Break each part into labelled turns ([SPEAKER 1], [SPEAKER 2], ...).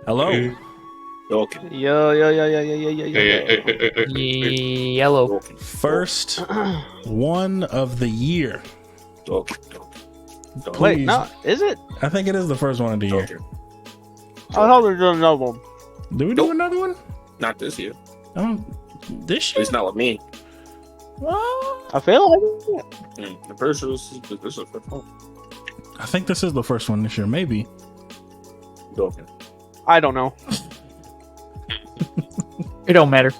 [SPEAKER 1] Hello.
[SPEAKER 2] Okay.
[SPEAKER 3] Yo.
[SPEAKER 4] Yellow.
[SPEAKER 1] First one of the year.
[SPEAKER 2] Okay.
[SPEAKER 3] Wait,
[SPEAKER 1] Please.
[SPEAKER 3] no, is it?
[SPEAKER 1] I think it is the first one of the year.
[SPEAKER 2] Okay.
[SPEAKER 3] I thought we were doing another one.
[SPEAKER 1] Do we do another one?
[SPEAKER 2] Not this year.
[SPEAKER 1] This
[SPEAKER 2] At
[SPEAKER 1] year?
[SPEAKER 2] least not with me.
[SPEAKER 3] I feel like it.
[SPEAKER 2] The first was this is the first one.
[SPEAKER 1] I think this is the first one this year. Maybe.
[SPEAKER 2] Okay.
[SPEAKER 3] I don't know.
[SPEAKER 4] It don't matter.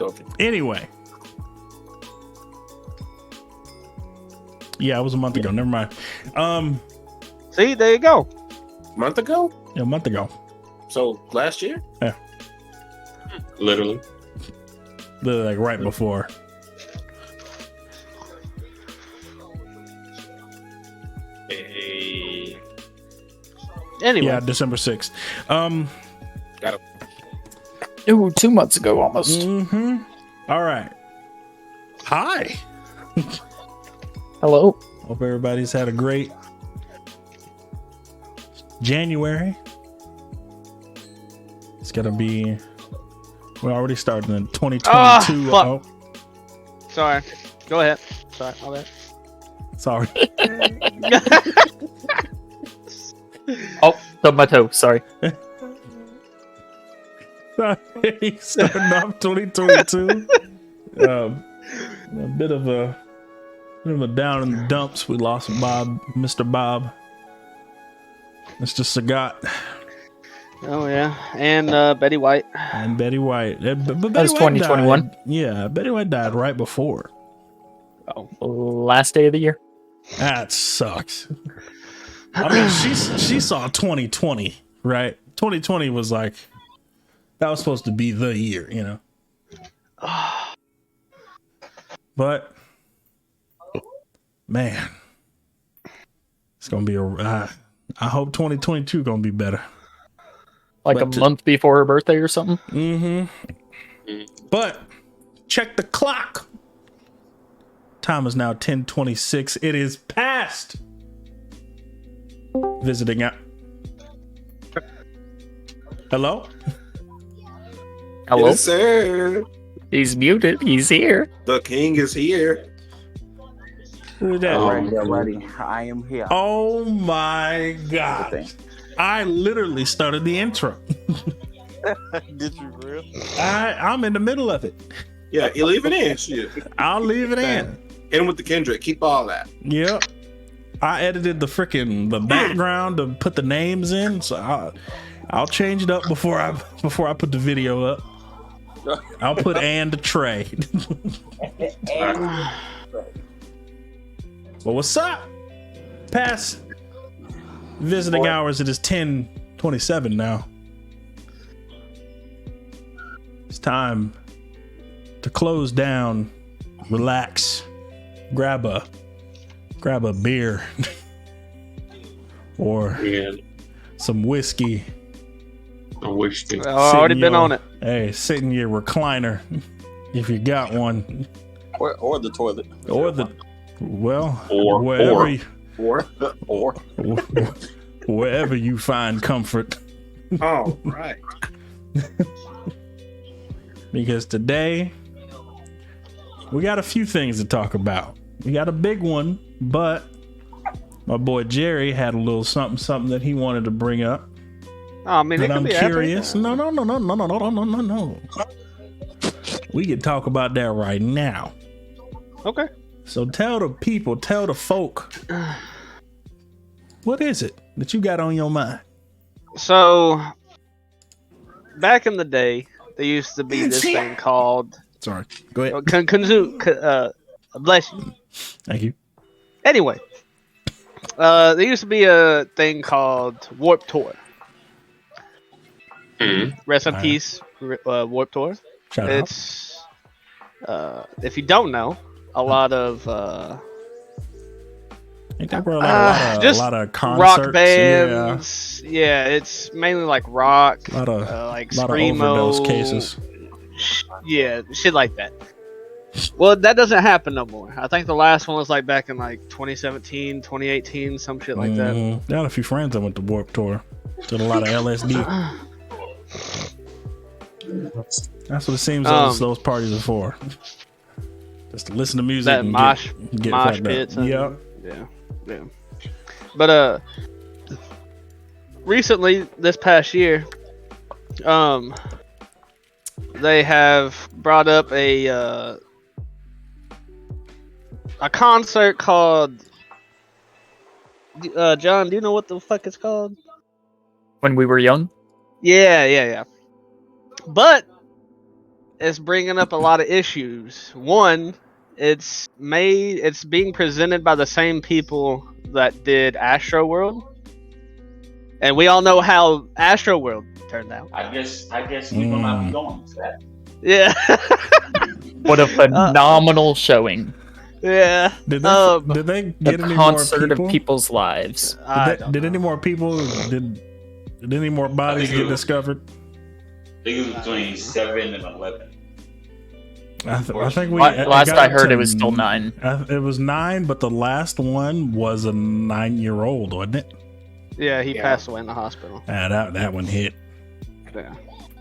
[SPEAKER 2] Okay.
[SPEAKER 1] Anyway. Yeah, it was a month ago. Never mind.
[SPEAKER 3] See, there you go.
[SPEAKER 2] A month ago?
[SPEAKER 1] Yeah, a month ago.
[SPEAKER 2] So last year?
[SPEAKER 1] Yeah.
[SPEAKER 2] Literally.
[SPEAKER 1] Like right before.
[SPEAKER 2] Hey.
[SPEAKER 3] Anyway,
[SPEAKER 1] Yeah, December 6th.
[SPEAKER 2] Got it.
[SPEAKER 4] Ooh, 2 months ago almost.
[SPEAKER 1] Mm-hmm. All right. Hi.
[SPEAKER 4] Hello.
[SPEAKER 1] Hope everybody's had a great January. It's gonna be. We already started in 2022.
[SPEAKER 3] Fuck. Sorry. Go ahead. Sorry, my bad.
[SPEAKER 1] Sorry.
[SPEAKER 4] Oh, stubbed my toe. Sorry.
[SPEAKER 1] Starting off 2022. A bit of a down in the dumps. We lost Mr. Bob, Mr. Sagat,
[SPEAKER 3] Oh yeah, and Betty White.
[SPEAKER 1] and Betty White. But Betty
[SPEAKER 4] That was
[SPEAKER 1] White
[SPEAKER 4] 2021.
[SPEAKER 1] died- Yeah, Betty White died right before.
[SPEAKER 4] Last day of the year.
[SPEAKER 1] That sucks. I mean, she saw 2020, right? 2020 was like, that was supposed to be the year, you know. But man, it's gonna be I hope 2022 gonna be better.
[SPEAKER 4] Like
[SPEAKER 1] But
[SPEAKER 4] a month before her birthday or something.
[SPEAKER 1] Mm-hmm. But check the clock. Time is now 10:26. It is past visiting out. Hello?
[SPEAKER 4] Hello.
[SPEAKER 2] Yes, sir.
[SPEAKER 4] He's muted. He's here.
[SPEAKER 2] The king is here.
[SPEAKER 1] Who is that?
[SPEAKER 5] Ready. I am here.
[SPEAKER 1] Oh my god. I literally started the intro.
[SPEAKER 5] Did you real?
[SPEAKER 1] I'm in the middle of it.
[SPEAKER 2] Yeah, you leave it in. Shit.
[SPEAKER 1] I'll leave it in.
[SPEAKER 2] Hit him with the Kendrick. Keep all that.
[SPEAKER 1] Yep. I edited the background to put the names in, so I'll change it up before I put the video up. I'll put and Trey. Well, what's up? Past visiting hours. It is 10:27 now. It's time to close down, relax, grab a beer or some whiskey.
[SPEAKER 2] I wish to.
[SPEAKER 3] I've already been on it.
[SPEAKER 1] Hey, sit in your recliner if you got one,
[SPEAKER 5] Or the toilet.
[SPEAKER 1] or
[SPEAKER 2] Or
[SPEAKER 1] wherever you find comfort.
[SPEAKER 2] Oh, right.
[SPEAKER 1] Because today we got a few things to talk about. We got a big one, but my boy Jerry had a little something that he wanted to bring up.
[SPEAKER 3] I mean, it
[SPEAKER 1] And
[SPEAKER 3] could
[SPEAKER 1] I'm
[SPEAKER 3] be
[SPEAKER 1] curious.
[SPEAKER 3] Epic.
[SPEAKER 1] No. We can talk about that right now.
[SPEAKER 3] Okay.
[SPEAKER 1] So tell the folk, what is it that you got on your mind?
[SPEAKER 3] So, back in the day, there used to be this thing called
[SPEAKER 1] Sorry. Go ahead.
[SPEAKER 3] bless you.
[SPEAKER 1] Thank you.
[SPEAKER 3] Anyway, there used to be a thing called Warp Tour. Rest in peace, Warp Tour.
[SPEAKER 1] Shout out.
[SPEAKER 3] It's if you don't know, a lot of
[SPEAKER 1] Ain't that where a
[SPEAKER 3] just
[SPEAKER 1] lot of concerts?
[SPEAKER 3] rock bands. Yeah, it's mainly like rock,
[SPEAKER 1] Yeah.
[SPEAKER 3] like
[SPEAKER 1] Lot of
[SPEAKER 3] screamo
[SPEAKER 1] overdose cases.
[SPEAKER 3] Yeah, shit like that. Well, that doesn't happen no more. I think the last one was like back in like 2017, 2018, some shit like that.
[SPEAKER 1] I had a few friends that went to Warp Tour. Did a lot of LSD. That's what it seems those parties are for. Just to listen to music
[SPEAKER 3] That
[SPEAKER 1] and
[SPEAKER 3] mosh
[SPEAKER 1] get fucked
[SPEAKER 3] pits.
[SPEAKER 1] up. Yep.
[SPEAKER 3] Yeah. But recently, this past year, they have brought up a concert called. John, do you know what the fuck it's called?
[SPEAKER 4] When we were young.
[SPEAKER 3] Yeah. But it's bringing up a lot of issues. One, it's being presented by the same people that did Astro World, and we all know how Astro World turned out.
[SPEAKER 6] I guess we will not be going to that.
[SPEAKER 3] Yeah.
[SPEAKER 4] What a phenomenal showing.
[SPEAKER 3] Yeah.
[SPEAKER 1] Did they get
[SPEAKER 4] The
[SPEAKER 1] any
[SPEAKER 4] concert
[SPEAKER 1] more people?
[SPEAKER 4] of people's lives.
[SPEAKER 1] Did any more people? Did any more bodies get discovered?
[SPEAKER 6] I think it was between 7 and 11.
[SPEAKER 1] I think we.
[SPEAKER 4] Last
[SPEAKER 1] got
[SPEAKER 4] I heard,
[SPEAKER 1] to-
[SPEAKER 4] it was still 9.
[SPEAKER 1] It was 9, but the last one was a 9-year-old, wasn't it?
[SPEAKER 3] Yeah, he passed away in the hospital.
[SPEAKER 1] That one hit.
[SPEAKER 3] Yeah.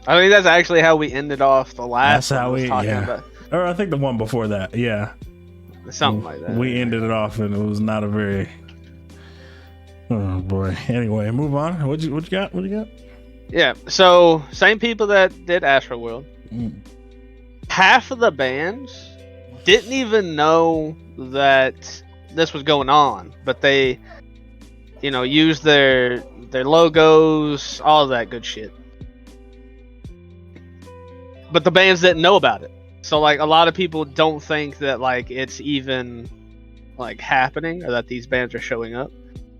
[SPEAKER 3] I think that's actually how we ended off the last.
[SPEAKER 1] That's how
[SPEAKER 3] one, was
[SPEAKER 1] we.
[SPEAKER 3] talking
[SPEAKER 1] Yeah.
[SPEAKER 3] about
[SPEAKER 1] Or I think the one before that. Yeah.
[SPEAKER 3] something like that.
[SPEAKER 1] We ended it off, and it was not a very. Oh boy. Anyway, move on. What you got? What you got?
[SPEAKER 3] Yeah. So same people that did Astro World. Half of the bands didn't even know that this was going on, but they, used their logos, all of that good shit. But the bands didn't know about it. So like a lot of people don't think that like it's even like happening or that these bands are showing up.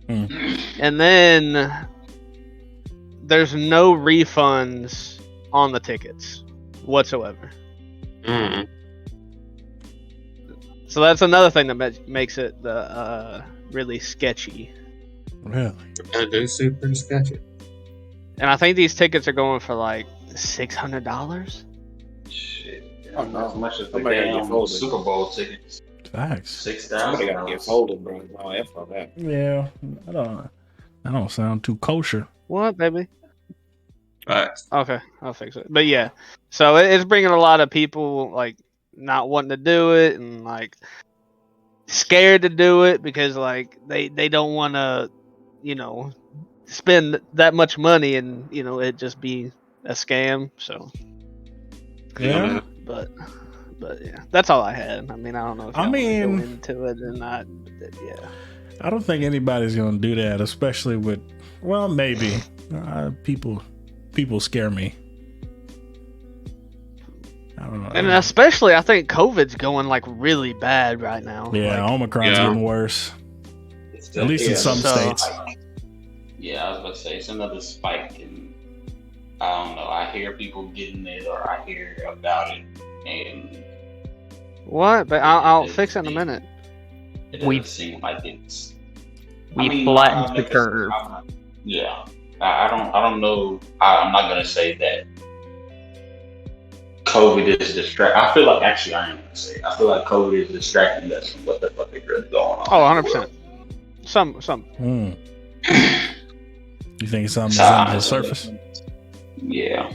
[SPEAKER 3] And then there's no refunds on the tickets whatsoever. So that's another thing that makes it really sketchy.
[SPEAKER 1] Really?
[SPEAKER 2] That is super sketchy.
[SPEAKER 3] And I think these tickets are going for like $600.
[SPEAKER 6] Shit.
[SPEAKER 2] Oh, no.
[SPEAKER 6] As much as the
[SPEAKER 2] Somebody gotta get
[SPEAKER 6] damn
[SPEAKER 2] folded.
[SPEAKER 6] Super Bowl tickets.
[SPEAKER 1] Facts.
[SPEAKER 2] Somebody gotta get
[SPEAKER 6] $6,000.
[SPEAKER 2] folded, bro. No F on that.
[SPEAKER 1] Yeah. I don't sound too kosher.
[SPEAKER 3] What, baby?
[SPEAKER 2] Facts.
[SPEAKER 3] Okay, I'll fix it. But yeah, so it's bringing a lot of people like not wanting to do it and like scared to do it because like they don't want to, spend that much money and it just be a scam. So
[SPEAKER 1] Yeah.
[SPEAKER 3] but yeah, that's all I had. I mean, I don't know if
[SPEAKER 1] I
[SPEAKER 3] y'all wanna
[SPEAKER 1] mean-
[SPEAKER 3] go into it or not. But yeah.
[SPEAKER 1] I don't think anybody's gonna do that, especially with. Well, maybe people scare me. I don't know.
[SPEAKER 3] And especially, I think COVID's going like really bad right now.
[SPEAKER 1] Yeah,
[SPEAKER 3] Like,
[SPEAKER 1] Omicron's
[SPEAKER 2] Yeah.
[SPEAKER 1] getting worse.
[SPEAKER 6] It's
[SPEAKER 1] At least in some
[SPEAKER 3] So-
[SPEAKER 1] states.
[SPEAKER 6] Yeah, I was about to say it's another spike, and I don't know. I hear people getting it, or I hear about it, and
[SPEAKER 3] what? But I'll fix it in a minute.
[SPEAKER 6] it doesn't
[SPEAKER 4] We've-
[SPEAKER 6] seem like it's.
[SPEAKER 4] We flattened the curve.
[SPEAKER 6] Yeah, I don't know. I'm not gonna say that COVID is distracting. I feel like actually I am gonna say it. I feel like COVID is distracting us from what the fuck is really going on.
[SPEAKER 3] Oh, 100%. Some.
[SPEAKER 1] You think something's
[SPEAKER 6] So,
[SPEAKER 1] under the surface?
[SPEAKER 6] Yeah.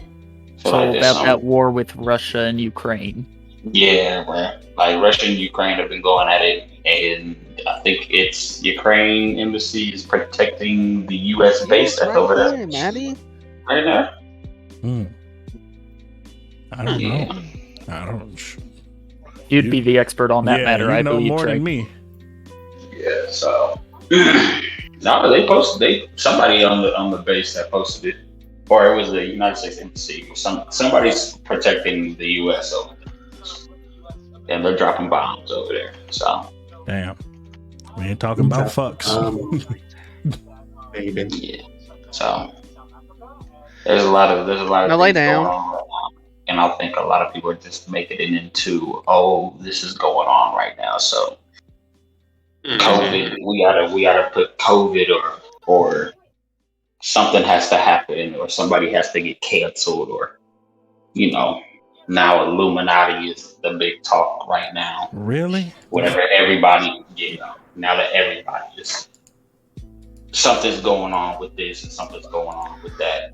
[SPEAKER 4] It's
[SPEAKER 6] Feel
[SPEAKER 4] all
[SPEAKER 6] like there's
[SPEAKER 4] about
[SPEAKER 6] some-
[SPEAKER 4] that war with Russia and Ukraine.
[SPEAKER 6] Yeah, man. Like Russia and Ukraine have been going at it, and I think it's Ukraine embassy is protecting the U.S. base that's over there.
[SPEAKER 3] Maddie.
[SPEAKER 6] Right now.
[SPEAKER 1] I don't
[SPEAKER 6] Yeah.
[SPEAKER 1] know. I don't.
[SPEAKER 4] You'd be the expert on that matter,
[SPEAKER 1] you
[SPEAKER 4] I
[SPEAKER 1] know
[SPEAKER 4] believe,
[SPEAKER 1] more
[SPEAKER 4] Trey.
[SPEAKER 1] than me.
[SPEAKER 6] Yeah. So. No, they somebody on the base that posted it, or it was the United States embassy. Somebody's protecting the U.S. over there, and they're dropping bombs over there. So.
[SPEAKER 1] Damn. We ain't talking about fucks.
[SPEAKER 2] Maybe.
[SPEAKER 6] Yeah. So there's a lot of
[SPEAKER 3] Now lay
[SPEAKER 6] things
[SPEAKER 3] down.
[SPEAKER 6] going on right now. And I think a lot of people are just making it into, oh, this is going on right now. So COVID, we gotta put COVID or something has to happen or somebody has to get canceled or now Illuminati is the big talk right now.
[SPEAKER 1] Really?
[SPEAKER 6] Whenever everybody, now that everybody is something's going on with this and something's going on with that.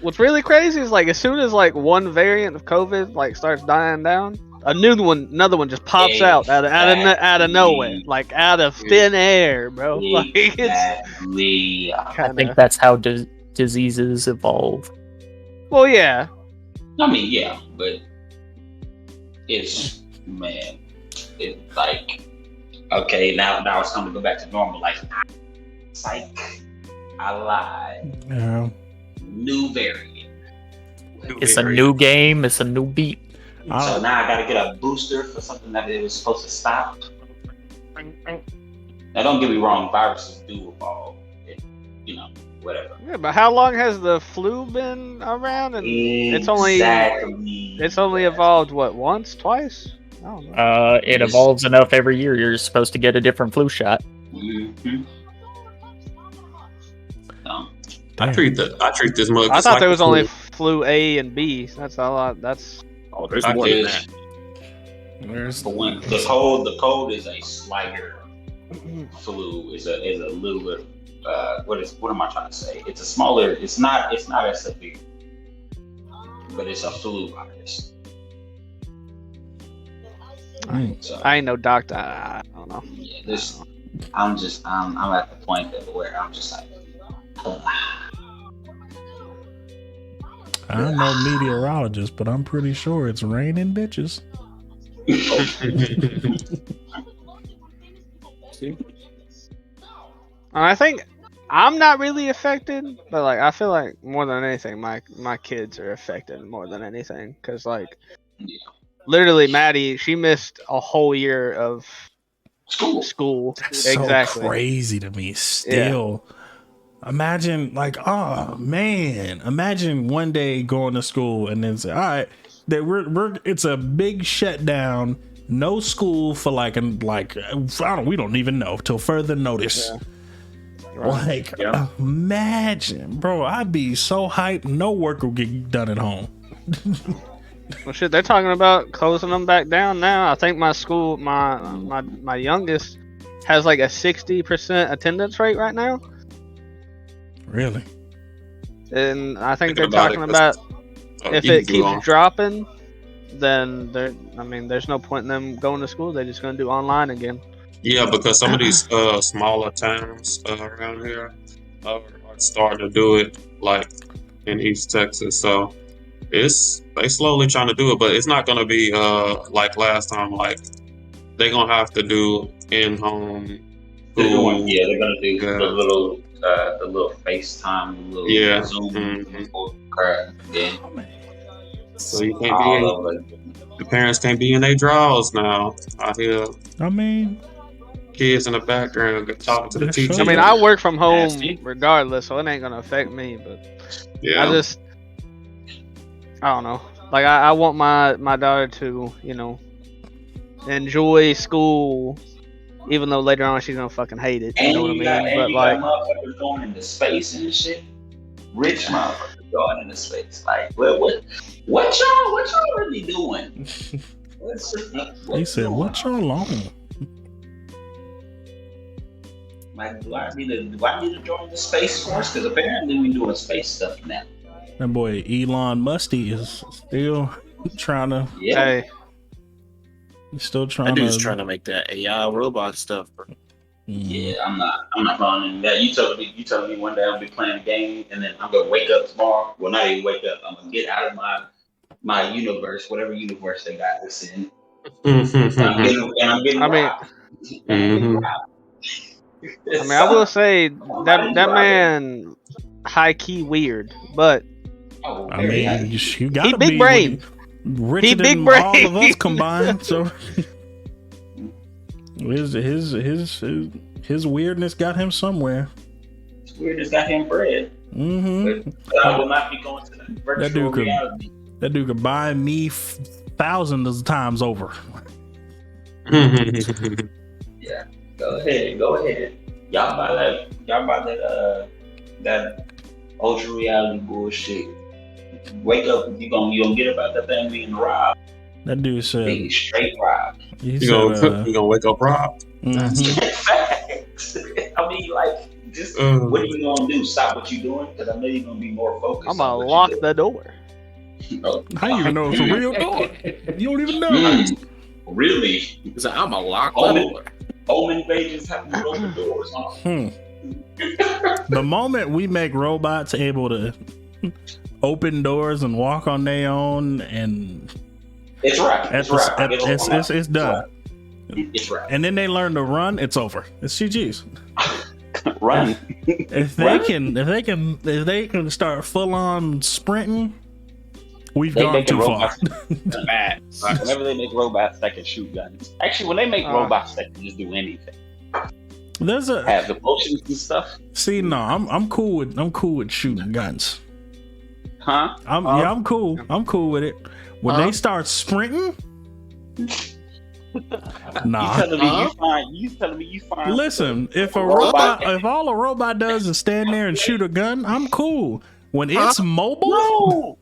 [SPEAKER 3] what's really crazy is like as soon as like one variant of COVID like starts dying down, another one just pops out out of nowhere, like out of thin air, bro. Like it's
[SPEAKER 6] Exactly.
[SPEAKER 4] I think that's how diseases evolve.
[SPEAKER 3] well, yeah.
[SPEAKER 6] I mean, yeah, but it's like okay, now it's time to go back to normal. Like, I lied.
[SPEAKER 1] Yeah.
[SPEAKER 6] New variant.
[SPEAKER 4] It's a new game. It's a new beat.
[SPEAKER 6] So now I gotta get a booster for something that it was supposed to stop. Now, don't get me wrong, viruses do evolve. Whatever.
[SPEAKER 3] Yeah, but how long has the flu been around? And it's only evolved what, once, twice? I don't know.
[SPEAKER 4] It evolves enough every year. You're supposed to get a different flu shot.
[SPEAKER 6] Mm-hmm.
[SPEAKER 2] I treat this mug.
[SPEAKER 3] I
[SPEAKER 2] just
[SPEAKER 3] thought
[SPEAKER 2] like
[SPEAKER 3] there was
[SPEAKER 2] the
[SPEAKER 3] only
[SPEAKER 2] flu.
[SPEAKER 3] flu A and B. That's all. That's
[SPEAKER 5] Oh, there's
[SPEAKER 6] I
[SPEAKER 5] more than
[SPEAKER 6] just-
[SPEAKER 5] that.
[SPEAKER 1] Where's
[SPEAKER 6] But when the cold is a slighter flu, is a little bit. What am I trying to say? It's a smaller. It's not as severe, but it's a flu virus. So
[SPEAKER 3] I ain't no doctor. I don't know.
[SPEAKER 6] yeah, I'm at the point that where I'm just like.
[SPEAKER 1] I'm no meteorologist, but I'm pretty sure it's raining bitches.
[SPEAKER 3] And I think I'm not really affected, but like I feel like more than anything, my kids are affected more than anything, because like
[SPEAKER 6] Yeah.
[SPEAKER 3] literally Maddie, she missed a whole year of school.
[SPEAKER 1] That's
[SPEAKER 3] Exactly.
[SPEAKER 1] so crazy to me still. Imagine like, oh man, imagine one day going to school and then say, all right, that it's a big shutdown, no school for we don't even know till further notice.
[SPEAKER 3] Yeah.
[SPEAKER 1] Like,
[SPEAKER 5] Yeah.
[SPEAKER 1] imagine, bro, I'd be so hyped. No work will get done at home.
[SPEAKER 3] Well, shit, they're talking about closing them back down now. I think my school, my youngest, has like a 60% attendance rate right now,
[SPEAKER 1] Really?
[SPEAKER 3] and I think they're
[SPEAKER 2] Thinking about
[SPEAKER 3] talking
[SPEAKER 2] it,
[SPEAKER 3] about if it
[SPEAKER 2] easy
[SPEAKER 3] keeps
[SPEAKER 2] on.
[SPEAKER 3] dropping, then there's no point in them going to school. They're just gonna do online again.
[SPEAKER 2] Yeah, because some of these smaller towns around here are starting to do it, like in East Texas. So they slowly trying to do it, but it's not gonna be like last time. Like they're gonna have to do in-home
[SPEAKER 6] They're
[SPEAKER 2] school.
[SPEAKER 6] gonna do
[SPEAKER 2] Yeah.
[SPEAKER 6] the little FaceTime, the little
[SPEAKER 2] Yeah.
[SPEAKER 6] Zoom
[SPEAKER 2] Mhm.
[SPEAKER 6] crap. Then
[SPEAKER 2] So you can't
[SPEAKER 6] all
[SPEAKER 2] be
[SPEAKER 6] of it.
[SPEAKER 2] the parents can't be in their drawers now. I hear
[SPEAKER 1] I mean,
[SPEAKER 2] kids in the background talking to the
[SPEAKER 1] Yeah,
[SPEAKER 2] teacher.
[SPEAKER 1] sure.
[SPEAKER 3] I mean, I work from home
[SPEAKER 5] Nasty.
[SPEAKER 3] regardless, so it ain't gonna affect me. But
[SPEAKER 2] yeah.
[SPEAKER 3] I don't know. Like I want my daughter to, enjoy school, even though later on she's gonna fucking hate it. You
[SPEAKER 6] And
[SPEAKER 3] know what I
[SPEAKER 6] you
[SPEAKER 3] mean?
[SPEAKER 6] got,
[SPEAKER 3] But
[SPEAKER 6] you
[SPEAKER 3] like,
[SPEAKER 6] got motherfuckers going into space and shit. Rich motherfuckers going into space. Like, what y'all really doing?
[SPEAKER 1] he said, "What y'all on?"
[SPEAKER 6] Like, do I need to join the space force? Because apparently we doing space stuff now.
[SPEAKER 1] That boy Elon Musty is still trying to.
[SPEAKER 6] Yeah.
[SPEAKER 3] hey,
[SPEAKER 1] He's still
[SPEAKER 5] That
[SPEAKER 1] trying
[SPEAKER 5] dude's
[SPEAKER 1] to.
[SPEAKER 5] trying to make that AI robot stuff. Bro.
[SPEAKER 6] Yeah, I'm not falling in that. You told me one day I'll be playing a game and then I'm gonna wake up tomorrow. Well, not even wake up. I'm gonna get out of my universe, whatever universe they got this in. And I'm getting
[SPEAKER 3] I mean-
[SPEAKER 6] robbed.
[SPEAKER 2] Mhm.
[SPEAKER 3] I mean, I will say that man high key weird, but
[SPEAKER 6] Oh,
[SPEAKER 1] I
[SPEAKER 6] very
[SPEAKER 1] mean,
[SPEAKER 6] nice.
[SPEAKER 1] you gotta
[SPEAKER 3] big
[SPEAKER 1] be
[SPEAKER 3] brain.
[SPEAKER 1] richer
[SPEAKER 3] He
[SPEAKER 1] than
[SPEAKER 3] big
[SPEAKER 1] all of
[SPEAKER 3] brain.
[SPEAKER 1] us combined. So his weirdness got him somewhere.
[SPEAKER 6] We just got him bread.
[SPEAKER 1] Mm-hmm.
[SPEAKER 6] But I will not be going to the virtual
[SPEAKER 1] dude could-
[SPEAKER 6] reality.
[SPEAKER 1] That dude could buy me thousands of times over.
[SPEAKER 6] Yeah, go ahead. Y'all buy that ultra reality bullshit. Wake up, you gonna get about that thing being robbed.
[SPEAKER 1] That dude said,
[SPEAKER 6] Being straight robbed.
[SPEAKER 1] he
[SPEAKER 2] You
[SPEAKER 1] said,
[SPEAKER 2] gonna wake up robbed.
[SPEAKER 1] mhm.
[SPEAKER 6] Facts. I mean, like, Just what are you gonna do? Stop what you're doing? Because I know you're gonna be more focused.
[SPEAKER 3] I'm gonna lock the door.
[SPEAKER 6] Oh,
[SPEAKER 1] How you even know it's a real door? You don't even know.
[SPEAKER 6] Really?
[SPEAKER 5] He's like, I'm gonna lock the door.
[SPEAKER 6] Home invasions have to open doors, huh?
[SPEAKER 1] The moment we make robots able to open doors and walk on their own, and
[SPEAKER 6] It's right. It's right.
[SPEAKER 1] it's done.
[SPEAKER 6] It's right.
[SPEAKER 1] And then they learn to run, it's over. It's GG's.
[SPEAKER 6] Run.
[SPEAKER 1] If they can start full on sprinting, we've
[SPEAKER 6] They
[SPEAKER 1] gone
[SPEAKER 6] making
[SPEAKER 1] too far.
[SPEAKER 6] robots bad. Whenever they make robots that can shoot guns. Actually, when they make robots that can just do anything,
[SPEAKER 1] There's a
[SPEAKER 6] have the motions and stuff.
[SPEAKER 1] see. No, I'm cool with shooting guns.
[SPEAKER 6] Huh?
[SPEAKER 1] I'm cool. I'm cool with it. When they start sprinting, nah.
[SPEAKER 6] You telling me you find
[SPEAKER 1] Listen, if all a robot does is stand there and shoot a gun, I'm cool. When it's mobile,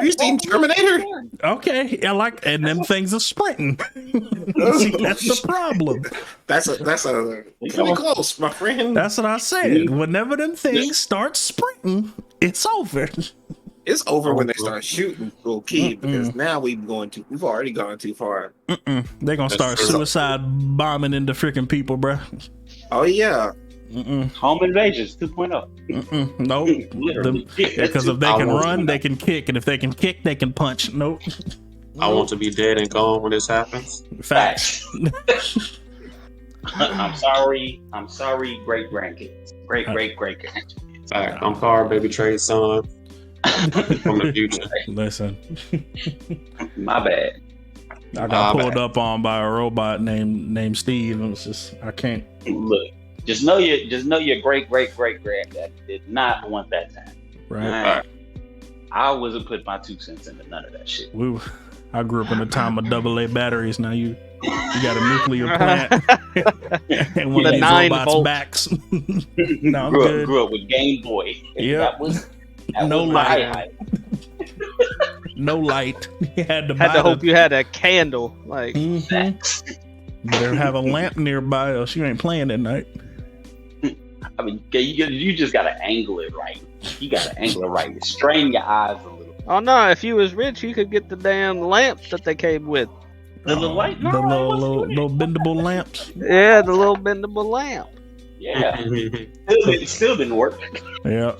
[SPEAKER 5] You seen Terminator?
[SPEAKER 1] okay, and them things are sprinting. See, that's the problem.
[SPEAKER 5] That's a pretty close, my friend.
[SPEAKER 1] That's what I said. Whenever them things start sprinting, it's over.
[SPEAKER 5] It's over when they start shooting little kids because now we've already gone too far.
[SPEAKER 1] They're gonna start suicide bombing into freaking people, bruh.
[SPEAKER 5] Oh yeah.
[SPEAKER 6] Home invasions 2.0.
[SPEAKER 1] Nope.
[SPEAKER 6] Literally.
[SPEAKER 1] Because if they can run, they can kick, and if they can kick, they can punch. Nope.
[SPEAKER 2] I want to be dead and gone when this happens.
[SPEAKER 1] Facts.
[SPEAKER 6] I'm sorry, great grandkids. Great grandkids.
[SPEAKER 2] Fact. I'm sorry, baby Trey's son from the future.
[SPEAKER 1] Listen,
[SPEAKER 6] My bad.
[SPEAKER 1] I got pulled up on by a robot named Steve, and it's just I can't.
[SPEAKER 6] Look, just know your great granddad did not want that time.
[SPEAKER 1] Right.
[SPEAKER 6] I wasn't putting my 2 cents into none of that shit.
[SPEAKER 1] I grew up in a time of AA batteries. Now you got a nuclear plant and one of these robots' backs. No, I'm good.
[SPEAKER 6] Grew up with Game Boy.
[SPEAKER 1] Yep.
[SPEAKER 6] That was
[SPEAKER 1] No
[SPEAKER 6] my
[SPEAKER 1] light.
[SPEAKER 6] highlight.
[SPEAKER 1] No light. You had to
[SPEAKER 3] hope you had a candle. Like,
[SPEAKER 1] better have a lamp nearby, else you ain't playing at night.
[SPEAKER 6] I mean, you just gotta angle it right. You gotta angle it right. Strain your eyes a little.
[SPEAKER 3] oh no, if you was rich, you could get the damn lamps that they came with.
[SPEAKER 6] The little light?
[SPEAKER 1] The little bendable lamps.
[SPEAKER 3] Yeah, the little bendable lamp.
[SPEAKER 6] Yeah. Still didn't work.
[SPEAKER 1] Yeah.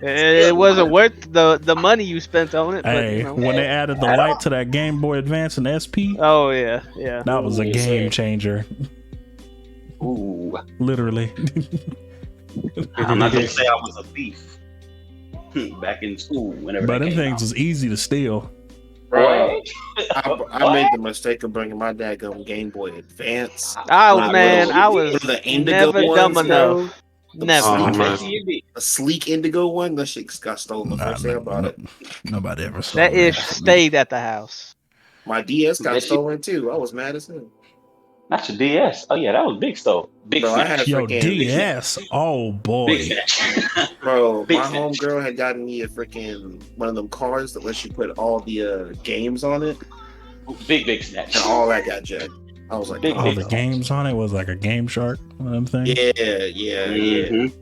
[SPEAKER 3] It wasn't worth the money you spent on it.
[SPEAKER 1] Hey,
[SPEAKER 3] but,
[SPEAKER 1] when they added the light to that Game Boy Advance and SP,
[SPEAKER 3] oh yeah.
[SPEAKER 1] that was a
[SPEAKER 6] Yes,
[SPEAKER 1] game
[SPEAKER 6] sir.
[SPEAKER 1] changer.
[SPEAKER 6] Ooh.
[SPEAKER 1] Literally.
[SPEAKER 6] I'm not gonna say I was a thief back in school whenever.
[SPEAKER 1] But
[SPEAKER 6] they
[SPEAKER 1] them
[SPEAKER 6] came
[SPEAKER 1] things was easy to steal.
[SPEAKER 6] out.
[SPEAKER 5] I made the mistake of bringing my daggone Game Boy Advance.
[SPEAKER 3] I was
[SPEAKER 5] the indigo
[SPEAKER 3] never
[SPEAKER 5] ones,
[SPEAKER 3] dumb
[SPEAKER 5] yo.
[SPEAKER 3] enough. Never.
[SPEAKER 2] Oh, man.
[SPEAKER 5] A sleek indigo one. That shit got stolen the first day I bought it.
[SPEAKER 1] Nobody ever saw
[SPEAKER 3] That ish stayed at the house.
[SPEAKER 5] My DS got
[SPEAKER 6] That shit-
[SPEAKER 5] stolen too. I was mad as hell.
[SPEAKER 6] Not your DS. Oh yeah, that was big stuff. Big
[SPEAKER 5] Bro, I
[SPEAKER 6] snatch.
[SPEAKER 5] had
[SPEAKER 1] Yo,
[SPEAKER 5] freaking
[SPEAKER 1] DS. Oh boy.
[SPEAKER 6] Big snatch.
[SPEAKER 5] Bro,
[SPEAKER 6] Big
[SPEAKER 5] my
[SPEAKER 6] snatch.
[SPEAKER 5] homegirl had gotten me a freaking one of them cards that lets you put all the games on it,
[SPEAKER 6] Big snatch.
[SPEAKER 5] and all that got jacked. I was like,
[SPEAKER 6] Big,
[SPEAKER 1] All
[SPEAKER 6] big.
[SPEAKER 1] the games on it was like a Game Shark, one of them things.
[SPEAKER 5] yeah.
[SPEAKER 6] Mhm.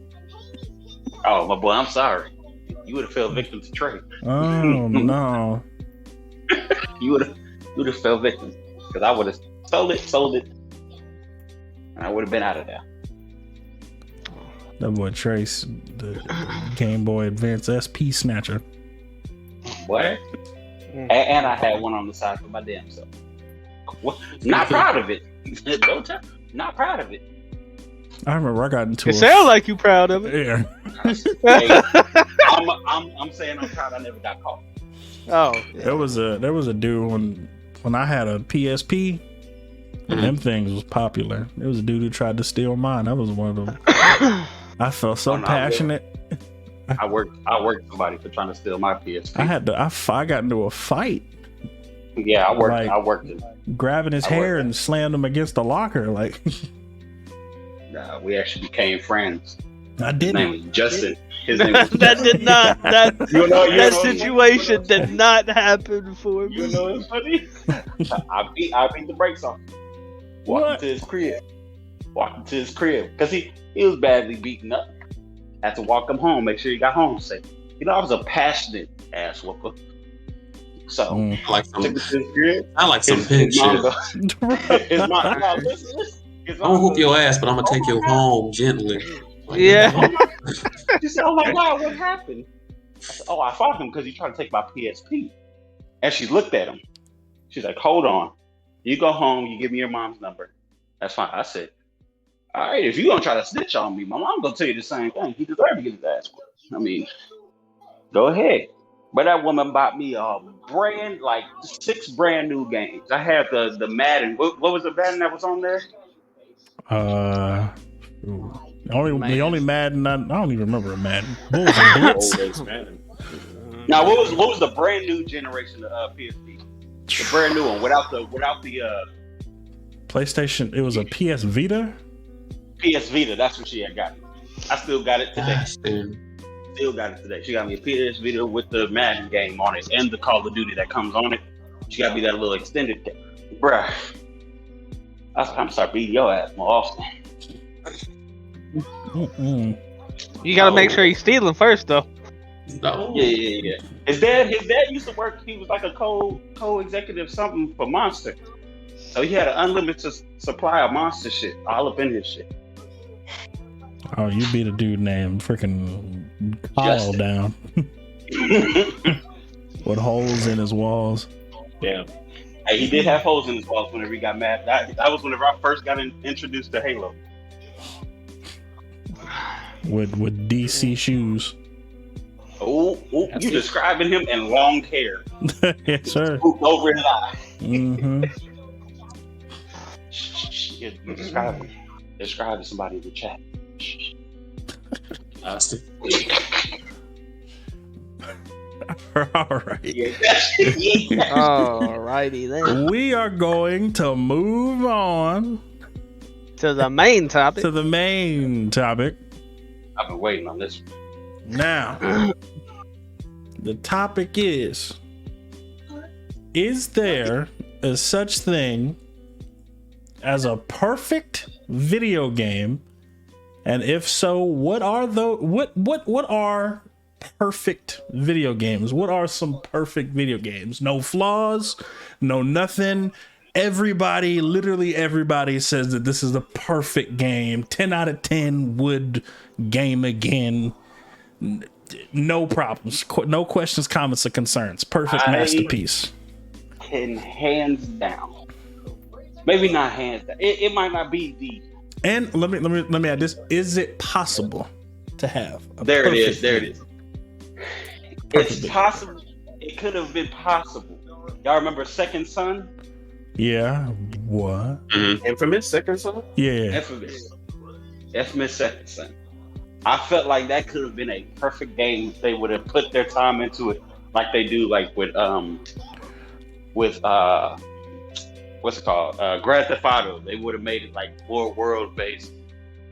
[SPEAKER 6] Oh my boy, I'm sorry. You would have fell victim to Trey.
[SPEAKER 1] Oh no.
[SPEAKER 6] You would have fell victim because I would have sold it, and I would have been out of there.
[SPEAKER 1] That boy Trace, the Game Boy Advance SP snatcher.
[SPEAKER 6] What? And I had one on the side for my damn self. What? Not proud of it. Don't tell. Not proud of it.
[SPEAKER 1] I remember I got into
[SPEAKER 3] It sounds like you proud of it.
[SPEAKER 1] Yeah.
[SPEAKER 6] Hey, I'm saying I'm proud I never got caught.
[SPEAKER 3] Oh,
[SPEAKER 1] There was a dude when I had a PSP, and them things was popular. There was a dude who tried to steal mine. That was one of them. I felt so
[SPEAKER 6] Oh, no,
[SPEAKER 1] passionate.
[SPEAKER 6] I worked somebody for trying to steal my PSP.
[SPEAKER 1] I got into a fight,
[SPEAKER 6] Yeah, I
[SPEAKER 1] Like-
[SPEAKER 6] worked it.
[SPEAKER 1] grabbing his
[SPEAKER 6] I
[SPEAKER 1] hair
[SPEAKER 6] worked
[SPEAKER 1] and slammed him against the locker. Like
[SPEAKER 6] We actually became friends.
[SPEAKER 1] I
[SPEAKER 6] His name
[SPEAKER 1] didn't.
[SPEAKER 6] was Justin. His name was
[SPEAKER 3] that did not. That
[SPEAKER 6] You know,
[SPEAKER 3] situation did not happen for me.
[SPEAKER 6] You know it's funny? I beat the brakes off. Walked into his crib. Because
[SPEAKER 7] He was badly beaten up. Had to walk him home, make sure he got home safe. You know, I was a passionate ass whooper. So
[SPEAKER 2] I like some,
[SPEAKER 7] took it to his crib.
[SPEAKER 2] I like some pimp shit.
[SPEAKER 7] His mom, no, listen.
[SPEAKER 2] I'm gonna whoop your ass, but I'm gonna take you home gently. Like,
[SPEAKER 3] Yeah.
[SPEAKER 7] She said, "Oh my God, what happened?" I said, "Oh, I fought him because he tried to take my PSP." And she looked at him. She's like, "Hold on. You go home. You give me your mom's number. That's fine." I said, "All right, if you gonna try to snitch on me, my mom gonna tell you the same thing. He deserved to get his ass whooped. I mean, go ahead." But that woman bought me like 6 brand new games. I had the Madden. What was the Madden that was on there?
[SPEAKER 1] The only Madden I don't even remember a Madden. Bulls and Blitz.
[SPEAKER 5] Always Madden.
[SPEAKER 7] Now, what was the brand new generation of PSP? The brand new one without the
[SPEAKER 1] PlayStation. It was a PS Vita.
[SPEAKER 7] PS Vita. That's what she had got. I still got it today.
[SPEAKER 2] gosh, dude.
[SPEAKER 7] Still got it today. She got me a PS Vita with the Madden game on it and the Call of Duty that comes on it. She got me that little extended game. Bruh. That's time to start beating your ass more often.
[SPEAKER 3] You gotta make sure he's stealing first, though.
[SPEAKER 2] No.
[SPEAKER 7] Yeah. His dad used to work. He was like a co-executive something for Monster. So he had an unlimited supply of Monster shit all up in his shit.
[SPEAKER 1] Oh, you beat a dude named freaking Kyle down with holes in his walls.
[SPEAKER 7] Yeah. Hey, he did have holes in his walls whenever he got mad. That was whenever I first got introduced to Halo.
[SPEAKER 1] With DC shoes.
[SPEAKER 7] Oh, you describing him in long hair.
[SPEAKER 1] Yes, sir.
[SPEAKER 7] Swooped over his eye.
[SPEAKER 1] Mm-hmm.
[SPEAKER 7] You describing somebody in the chat.
[SPEAKER 2] Nasty.
[SPEAKER 1] All right.
[SPEAKER 3] Alrighty then.
[SPEAKER 1] We are going to move on
[SPEAKER 3] To the main topic.
[SPEAKER 1] to the main topic.
[SPEAKER 7] I've been waiting on this one.
[SPEAKER 1] Now, the topic is there a such thing as a perfect video game? And if so, what are perfect video games? What are some perfect video games? No flaws, no nothing. Literally everybody says that this is the perfect game. 10 out of 10 would game again. No problems, no questions, comments, or concerns. Perfect masterpiece.
[SPEAKER 7] And hands down, maybe not hands down. It might not be the.
[SPEAKER 1] And let me add this: is it possible to have?
[SPEAKER 7] There it is.
[SPEAKER 1] Perfect
[SPEAKER 7] It's
[SPEAKER 1] video.
[SPEAKER 7] possible. It could have been possible. Y'all remember Second Son?
[SPEAKER 1] Yeah. What?
[SPEAKER 5] Infamous Second Son?
[SPEAKER 1] Yeah.
[SPEAKER 7] Infamous Second Son. I felt like that could have been a perfect game if they would have put their time into it, like they do, like with what's it called? Grand Theft Auto. They would have made it like more world based,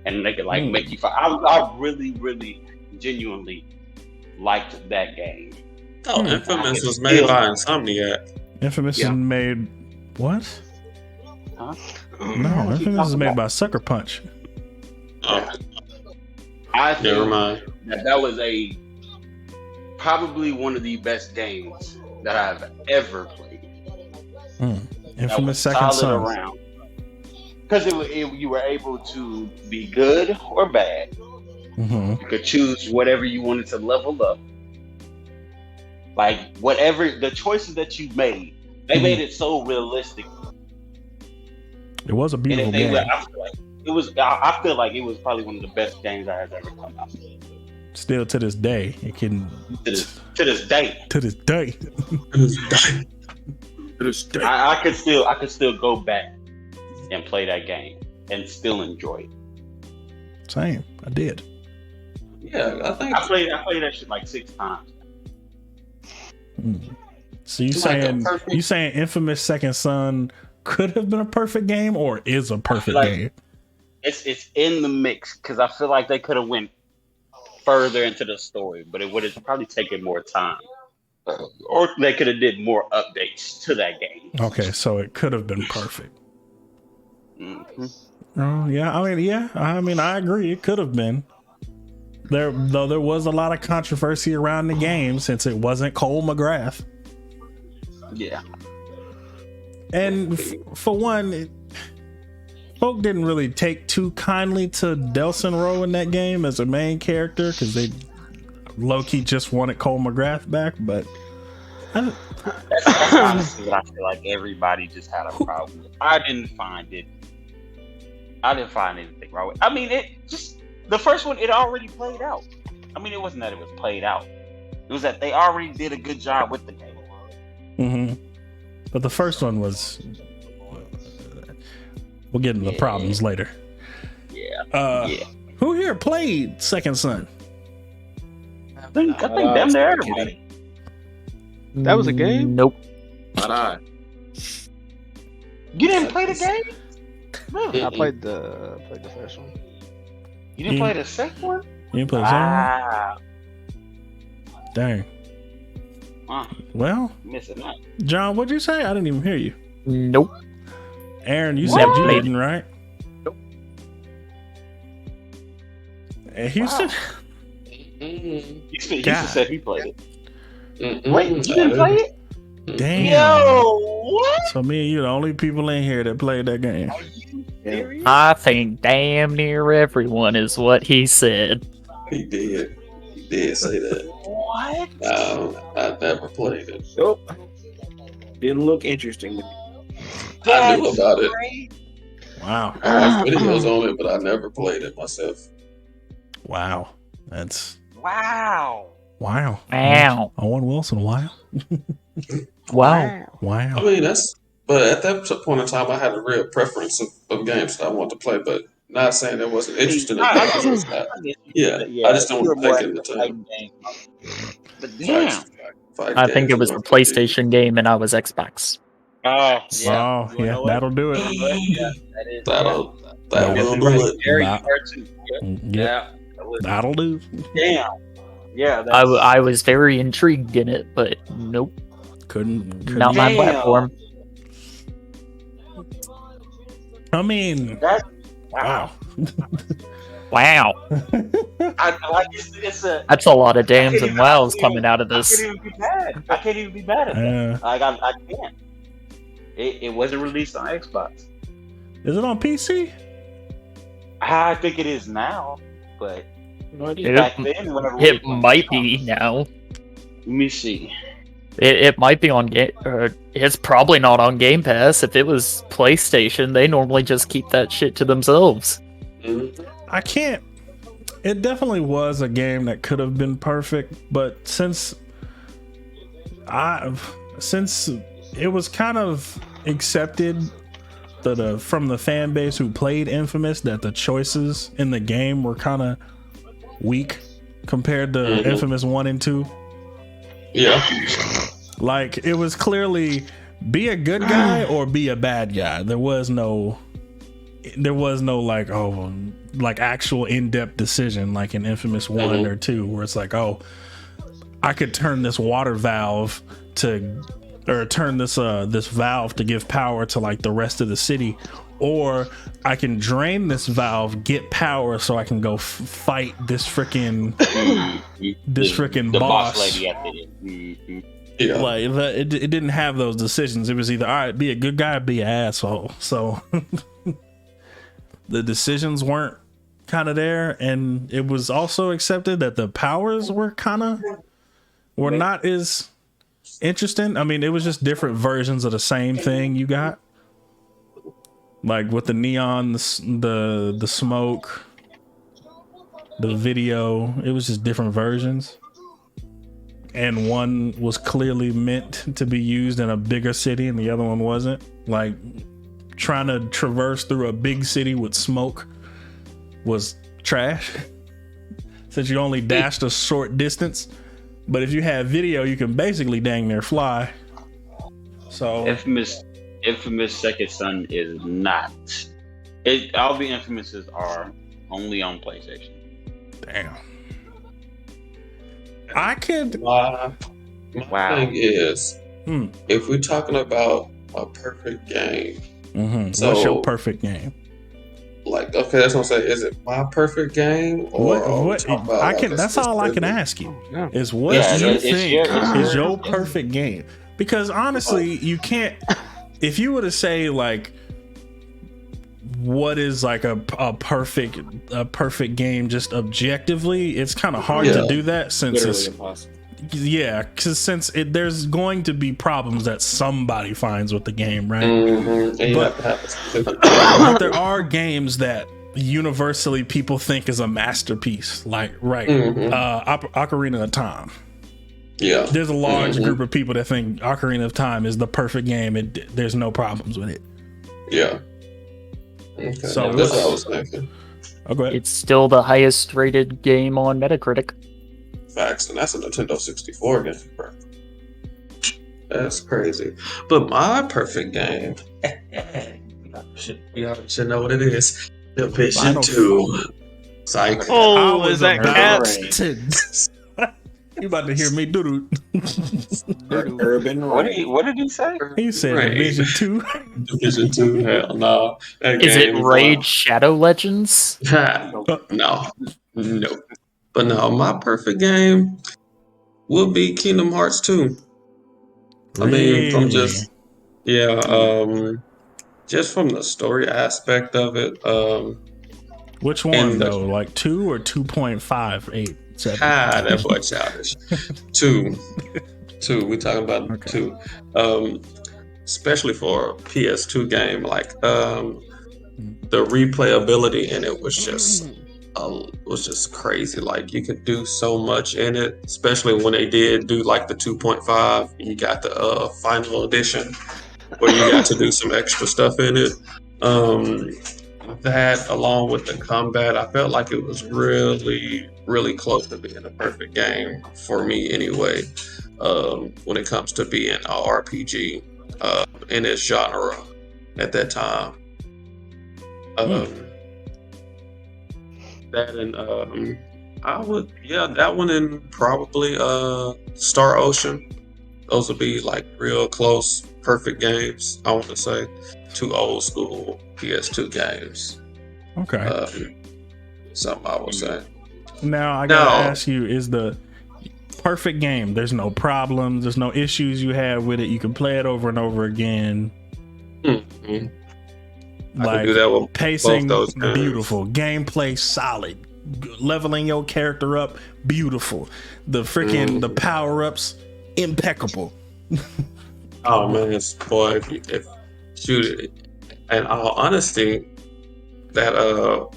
[SPEAKER 7] and they could like make you fight. I really, really, genuinely liked that game.
[SPEAKER 2] Oh, Infamous was made by Insomniac.
[SPEAKER 1] Infamous is made what?
[SPEAKER 7] Huh?
[SPEAKER 1] No, Infamous is made by Sucker Punch.
[SPEAKER 2] Oh,
[SPEAKER 7] I
[SPEAKER 2] never
[SPEAKER 7] think
[SPEAKER 2] mind.
[SPEAKER 7] that was probably one of the best games that I've ever played.
[SPEAKER 1] Infamous Second Son.
[SPEAKER 7] Because you were able to be good or bad.
[SPEAKER 1] Mm-hmm.
[SPEAKER 7] You could choose whatever you wanted to level up. Like whatever the choices that you made, they made it so realistic.
[SPEAKER 1] It was a beautiful game.
[SPEAKER 7] I feel like it was probably one of the best games that has ever come out.
[SPEAKER 1] Still to this day, it can.
[SPEAKER 7] To this day.
[SPEAKER 1] To this day.
[SPEAKER 7] I could still go back and play that game and still enjoy it.
[SPEAKER 1] Same, I did.
[SPEAKER 2] Yeah, I think
[SPEAKER 7] I played that shit like 6 times.
[SPEAKER 1] So you saying Infamous Second Son could have been a perfect game or is a perfect game?
[SPEAKER 7] It's in the mix because I feel like they could have went further into the story, but it would have probably taken more time. Or they could have did more updates to that game.
[SPEAKER 1] Okay, so it could have been perfect. Oh yeah, I mean, I agree. It could have been there, though. There was a lot of controversy around the game since it wasn't Cole McGrath.
[SPEAKER 7] Yeah.
[SPEAKER 1] And for one, folk didn't really take too kindly to Delson Rowe in that game as a main character because they low-key just wanted Cole McGrath back. But
[SPEAKER 7] That's honestly what I feel like everybody just had a problem with. I didn't find anything wrong with it. I mean, it just, the first one, it already played out. I mean, it wasn't that it was played out. It was that they already did a good job with the game.
[SPEAKER 1] mm-hmm. But the first one was, we'll get into the problems later.
[SPEAKER 7] Yeah.
[SPEAKER 1] Who here played Second Son?
[SPEAKER 7] I think damn near everybody.
[SPEAKER 3] That was a game?
[SPEAKER 4] Nope.
[SPEAKER 5] Not I.
[SPEAKER 7] You didn't play the game? Really?
[SPEAKER 3] I played the first one.
[SPEAKER 7] You didn't play the second one?
[SPEAKER 1] You didn't play the second one?
[SPEAKER 7] Ah,
[SPEAKER 1] Dang. Well,
[SPEAKER 7] missing out.
[SPEAKER 1] John, what'd you say? I didn't even hear you.
[SPEAKER 4] Nope.
[SPEAKER 1] Aaron, you
[SPEAKER 4] What?
[SPEAKER 1] said you didn't, right?
[SPEAKER 4] Nope.
[SPEAKER 1] And Houston?
[SPEAKER 7] Houston
[SPEAKER 1] God.
[SPEAKER 7] said he played it.
[SPEAKER 2] Mm-mm.
[SPEAKER 7] Wait, you didn't play it?
[SPEAKER 1] Damn.
[SPEAKER 7] Yo, what?
[SPEAKER 1] So me and you the only people in here that played that game.
[SPEAKER 7] Are you serious?
[SPEAKER 4] I think damn near everyone is what he said.
[SPEAKER 2] He did. He did say that.
[SPEAKER 7] What?
[SPEAKER 2] I never played it.
[SPEAKER 5] Nope. Didn't look interesting.
[SPEAKER 2] I knew about it.
[SPEAKER 1] Wow.
[SPEAKER 2] I watched videos on it, but I never played it myself.
[SPEAKER 1] Wow. That's
[SPEAKER 7] Wow.
[SPEAKER 1] wow.
[SPEAKER 4] Wow.
[SPEAKER 1] Owen Wilson, wow.
[SPEAKER 4] Wow.
[SPEAKER 1] Wow.
[SPEAKER 2] I mean, but at that point in time, I had a real preference of games that I wanted to play, but not saying there wasn't interested in games. Yeah, I just don't want to take it in the time.
[SPEAKER 7] But damn.
[SPEAKER 4] I think it was the PlayStation game and I was Xbox.
[SPEAKER 7] Oh,
[SPEAKER 1] Oh, yeah, that'll do it.
[SPEAKER 2] That'll do it.
[SPEAKER 7] Very
[SPEAKER 1] Nah.
[SPEAKER 7] cartoon.
[SPEAKER 1] Yep, that'll do.
[SPEAKER 7] Damn. Yeah.
[SPEAKER 4] I was very intrigued in it, but nope,
[SPEAKER 1] Couldn't.
[SPEAKER 4] not my
[SPEAKER 7] Damn.
[SPEAKER 4] platform.
[SPEAKER 1] I mean, wow.
[SPEAKER 4] Wow.
[SPEAKER 7] It's a.
[SPEAKER 4] That's a lot of dams and wows coming out of
[SPEAKER 7] I
[SPEAKER 4] this.
[SPEAKER 7] can't even be mad. I can't even be mad at that. I can't. It wasn't released on Xbox.
[SPEAKER 1] Is it on PC?
[SPEAKER 7] I think it is now, but
[SPEAKER 4] It,
[SPEAKER 7] back then, whenever
[SPEAKER 4] it might be now.
[SPEAKER 7] Let me see.
[SPEAKER 4] It might be on game. It's probably not on Game Pass. If it was PlayStation, they normally just keep that shit to themselves.
[SPEAKER 2] Mhm.
[SPEAKER 1] I can't. It definitely was a game that could have been perfect, but since it was kind of accepted that from the fan base who played Infamous that the choices in the game were kind of weak compared to Infamous 1 and 2.
[SPEAKER 2] Yeah.
[SPEAKER 1] Like, it was clearly be a good guy or be a bad guy. There was no like actual in-depth decision like in Infamous 1 or 2 where it's like, oh, I could turn this water valve or turn this valve to give power to like the rest of the city, or I can drain this valve, get power so I can go fight this freaking
[SPEAKER 7] the
[SPEAKER 1] boss
[SPEAKER 7] lady at the end.
[SPEAKER 2] Yeah.
[SPEAKER 1] Like it didn't have those decisions. It was either all right, be a good guy, or be an asshole. So the decisions weren't kind of there, and it was also accepted that the powers were not as interesting. I mean, it was just different versions of the same thing you got, like with the neon, the smoke, the video. It was just different versions. And one was clearly meant to be used in a bigger city and the other one wasn't. Like trying to traverse through a big city with smoke was trash since you only dashed a short distance. But if you have video, you can basically dang near fly. So
[SPEAKER 7] Infamous Second Son is not. All the Infamouses are only on PlayStation.
[SPEAKER 1] damn. I could.
[SPEAKER 2] My
[SPEAKER 7] Wow.
[SPEAKER 2] thing is, if we're talking about a perfect game,
[SPEAKER 1] What's
[SPEAKER 2] So-
[SPEAKER 1] your perfect game?
[SPEAKER 2] Like, okay, that's what I'm saying. Is it my perfect game, or are we talking about,
[SPEAKER 1] I
[SPEAKER 2] like,
[SPEAKER 1] can.
[SPEAKER 2] a
[SPEAKER 1] That's all I can
[SPEAKER 2] specific-
[SPEAKER 1] ask you.
[SPEAKER 3] Yeah.
[SPEAKER 1] Is what
[SPEAKER 6] Yeah,
[SPEAKER 1] you
[SPEAKER 6] it's
[SPEAKER 1] think
[SPEAKER 6] your-
[SPEAKER 1] is your perfect game? Because honestly, you can't. If you were to say like, what is like a perfect game just objectively, it's kind of hard to
[SPEAKER 2] Yeah.
[SPEAKER 1] do that since
[SPEAKER 5] Literally
[SPEAKER 1] it's
[SPEAKER 5] impossible.
[SPEAKER 1] because there's going to be problems that somebody finds with the game, right?
[SPEAKER 2] Mhm, and you
[SPEAKER 1] But-
[SPEAKER 2] have to have a specific.
[SPEAKER 1] But there are games that universally people think is a masterpiece, like
[SPEAKER 2] Mhm.
[SPEAKER 1] Ocarina of Time.
[SPEAKER 2] Yeah.
[SPEAKER 1] There's a large
[SPEAKER 2] Mhm.
[SPEAKER 1] group of people that think Ocarina of Time is the perfect game and there's no problems with it.
[SPEAKER 2] Yeah. Okay.
[SPEAKER 1] So
[SPEAKER 2] that's what I
[SPEAKER 1] what's-
[SPEAKER 2] was thinking.
[SPEAKER 1] Oh, go ahead.
[SPEAKER 4] It's still the highest rated game on Metacritic.
[SPEAKER 2] Facts, and that's a Nintendo 64 game. Bro. That's crazy. But my perfect game, you already should know what it is. Division
[SPEAKER 1] Final
[SPEAKER 2] 2. Psych.
[SPEAKER 3] Oh, is that
[SPEAKER 5] about
[SPEAKER 3] cat?
[SPEAKER 5] to-
[SPEAKER 1] You about to hear me doo
[SPEAKER 5] Urban
[SPEAKER 6] What
[SPEAKER 5] Rain.
[SPEAKER 6] did he say?
[SPEAKER 1] He said
[SPEAKER 2] Right.
[SPEAKER 1] Division 2.
[SPEAKER 2] Division 2, hell no. That
[SPEAKER 4] Is it
[SPEAKER 2] game
[SPEAKER 4] Raid Shadow Legends?
[SPEAKER 2] No. But no, my perfect game would be Kingdom Hearts 2. I mean, from just just from the story aspect of it,
[SPEAKER 1] Which one
[SPEAKER 2] and the-
[SPEAKER 1] though? Like 2 or 2.587?
[SPEAKER 2] that boy childish. Two. We talking about
[SPEAKER 1] Okay.
[SPEAKER 2] 2. Especially for a PS2 game, like the replayability in it was just crazy. Like you could do so much in it, especially when they did do like the 2.5. You got the final edition where you got to do some extra stuff in it. That along with the combat, I felt like it was really, really close to being a perfect game for me anyway. When it comes to being an RPG in its genre at that time. That and that one and probably Star Ocean. Those would be like real close, perfect games. I want to say 2 old school PS2 games.
[SPEAKER 1] Okay.
[SPEAKER 2] Something I would say.
[SPEAKER 1] Now I gotta
[SPEAKER 2] No.
[SPEAKER 1] ask you: is the perfect game? There's no problems. There's no issues you have with it. You can play it over and over again.
[SPEAKER 2] Mhm. I
[SPEAKER 1] Like
[SPEAKER 2] can do that with
[SPEAKER 1] pacing,
[SPEAKER 2] both those games.
[SPEAKER 1] beautiful. Gameplay, solid. Leveling your character up, beautiful. The freaking the power ups, impeccable.
[SPEAKER 2] Oh man, boy, if shoot it. In all honesty, that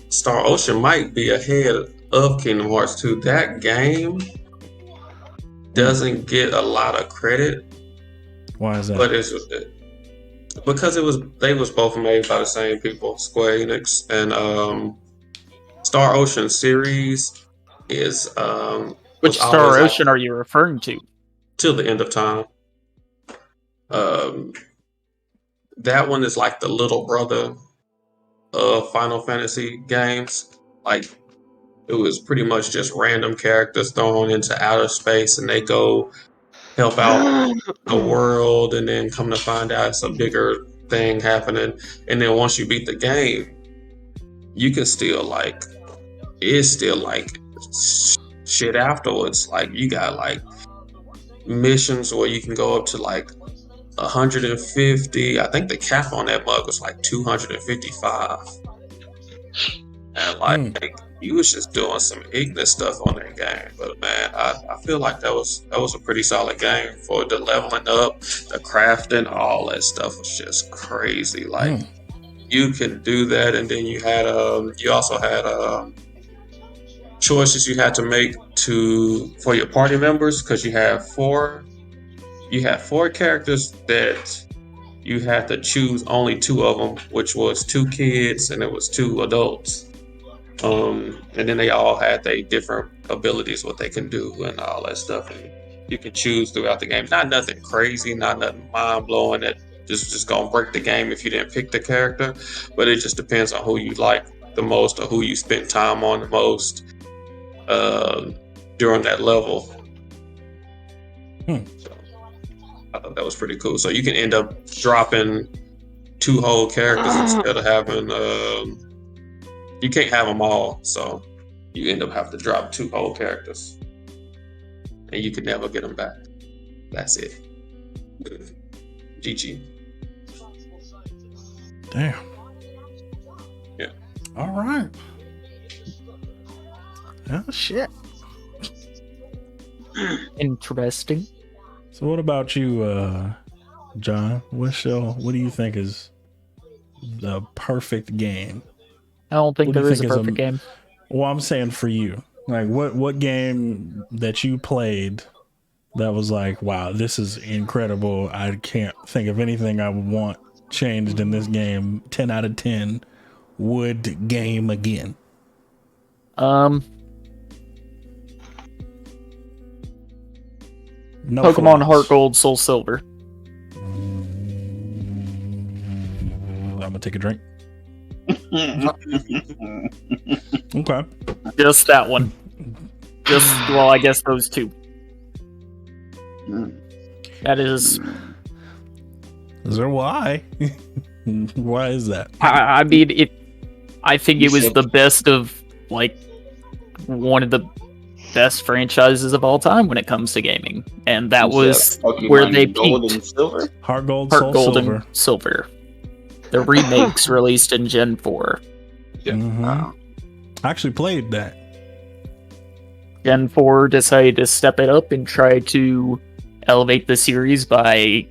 [SPEAKER 2] Star Ocean might be ahead of Kingdom Hearts 2. That game doesn't get a lot of credit,
[SPEAKER 1] Why is that?
[SPEAKER 2] but it's because they was both made by the same people, Square Enix, and Star Ocean series is
[SPEAKER 4] Which
[SPEAKER 2] was
[SPEAKER 4] Star
[SPEAKER 2] always, like,
[SPEAKER 4] Ocean are you referring to?
[SPEAKER 2] Till the End of Time. That one is like the little brother of Final Fantasy games. Like it was pretty much just random characters thrown into outer space and they go help out the world, and then come to find out it's a bigger thing happening. And then once you beat the game, you can still like it's still like shit afterwards. Like you got like missions where you can go up to like 150. I think the cap on that mug was like 255. And like you was just doing some ignorant stuff on that game. But man, I feel like that was a pretty solid game for the leveling up, the crafting, all that stuff was just crazy. Like you could do that, and then you had you also had choices you had to make for your party members, because you had four characters that you had to choose only 2 of them, which was 2 kids and it was 2 adults. And then they all had their different abilities, what they can do and all that stuff. And you can choose throughout the game. Not nothing crazy, not nothing mind blowing that just gonna break the game if you didn't pick the character. But it just depends on who you like the most or who you spend time on the most during that level. So I thought that was pretty cool. So you can end up dropping 2 whole characters instead of having you can't have them all, so you end up having to drop 2 whole characters, and you can never get them back. That's it. GG.
[SPEAKER 1] Damn.
[SPEAKER 2] Yeah.
[SPEAKER 1] All right. Oh shit.
[SPEAKER 4] Interesting.
[SPEAKER 1] So what about you, John? What do you think is the perfect game?
[SPEAKER 4] I don't think
[SPEAKER 1] What do you
[SPEAKER 4] there is a
[SPEAKER 1] think is
[SPEAKER 4] perfect game.
[SPEAKER 1] Well, I'm saying for you. Like what game that you played that was like, wow, this is incredible. I can't think of anything I would want changed in this game. 10 out of 10 would game again. No
[SPEAKER 4] Pokemon
[SPEAKER 1] flaws.
[SPEAKER 4] Heart Gold, Soul Silver.
[SPEAKER 1] I'm gonna take a drink. Okay.
[SPEAKER 4] Just that one. I guess those two. That is.
[SPEAKER 1] Is there why? Why is that?
[SPEAKER 4] I mean, I think it was the best of, like, one of the best franchises of all time when it comes to gaming, and that was where they
[SPEAKER 7] Gold
[SPEAKER 4] peaked.
[SPEAKER 7] and Silver.
[SPEAKER 1] Heart Gold,
[SPEAKER 4] Heart
[SPEAKER 1] Soul
[SPEAKER 4] Gold
[SPEAKER 1] Silver.
[SPEAKER 4] and Silver. The remakes released in Gen 4.
[SPEAKER 1] Mhm.
[SPEAKER 7] Wow.
[SPEAKER 1] I actually played that.
[SPEAKER 4] Gen 4 decided to step it up and try to elevate the series by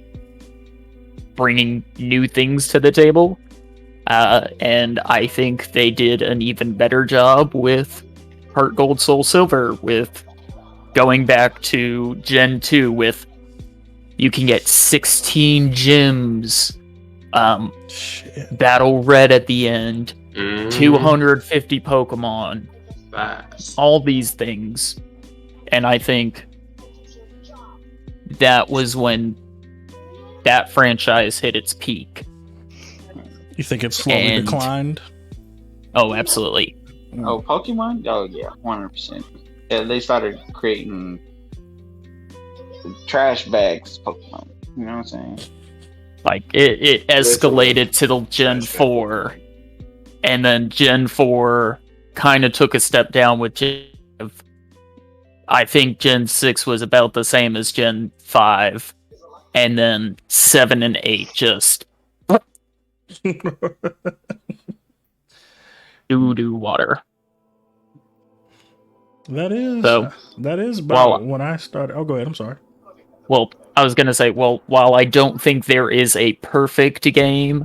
[SPEAKER 4] bringing new things to the table. And I think they did an even better job with Heart Gold, Soul Silver, with going back to Gen 2 with you can get 16 gems,
[SPEAKER 1] Shit.
[SPEAKER 4] Battle Red at the end,
[SPEAKER 2] Mhm.
[SPEAKER 4] 250 Pokemon,
[SPEAKER 2] Facts.
[SPEAKER 4] all these things. And I think that was when that franchise hit its peak.
[SPEAKER 1] You think it slowly
[SPEAKER 4] And-
[SPEAKER 1] declined?
[SPEAKER 4] Oh, absolutely.
[SPEAKER 7] Oh, Pokemon? Oh yeah, 100%. Yeah, they started creating trash bags Pokemon. You know what I'm saying?
[SPEAKER 4] Like, it escalated to the Gen 4, and then Gen 4 kind of took a step down with Gen 5. I think Gen 6 was about the same as Gen 5, and then 7 and 8 just doo-doo water.
[SPEAKER 1] That is.
[SPEAKER 4] So,
[SPEAKER 1] that is about
[SPEAKER 4] well-
[SPEAKER 1] when I started. Oh, go ahead. I'm sorry.
[SPEAKER 4] Well, I was gonna say, while I don't think there is a perfect game,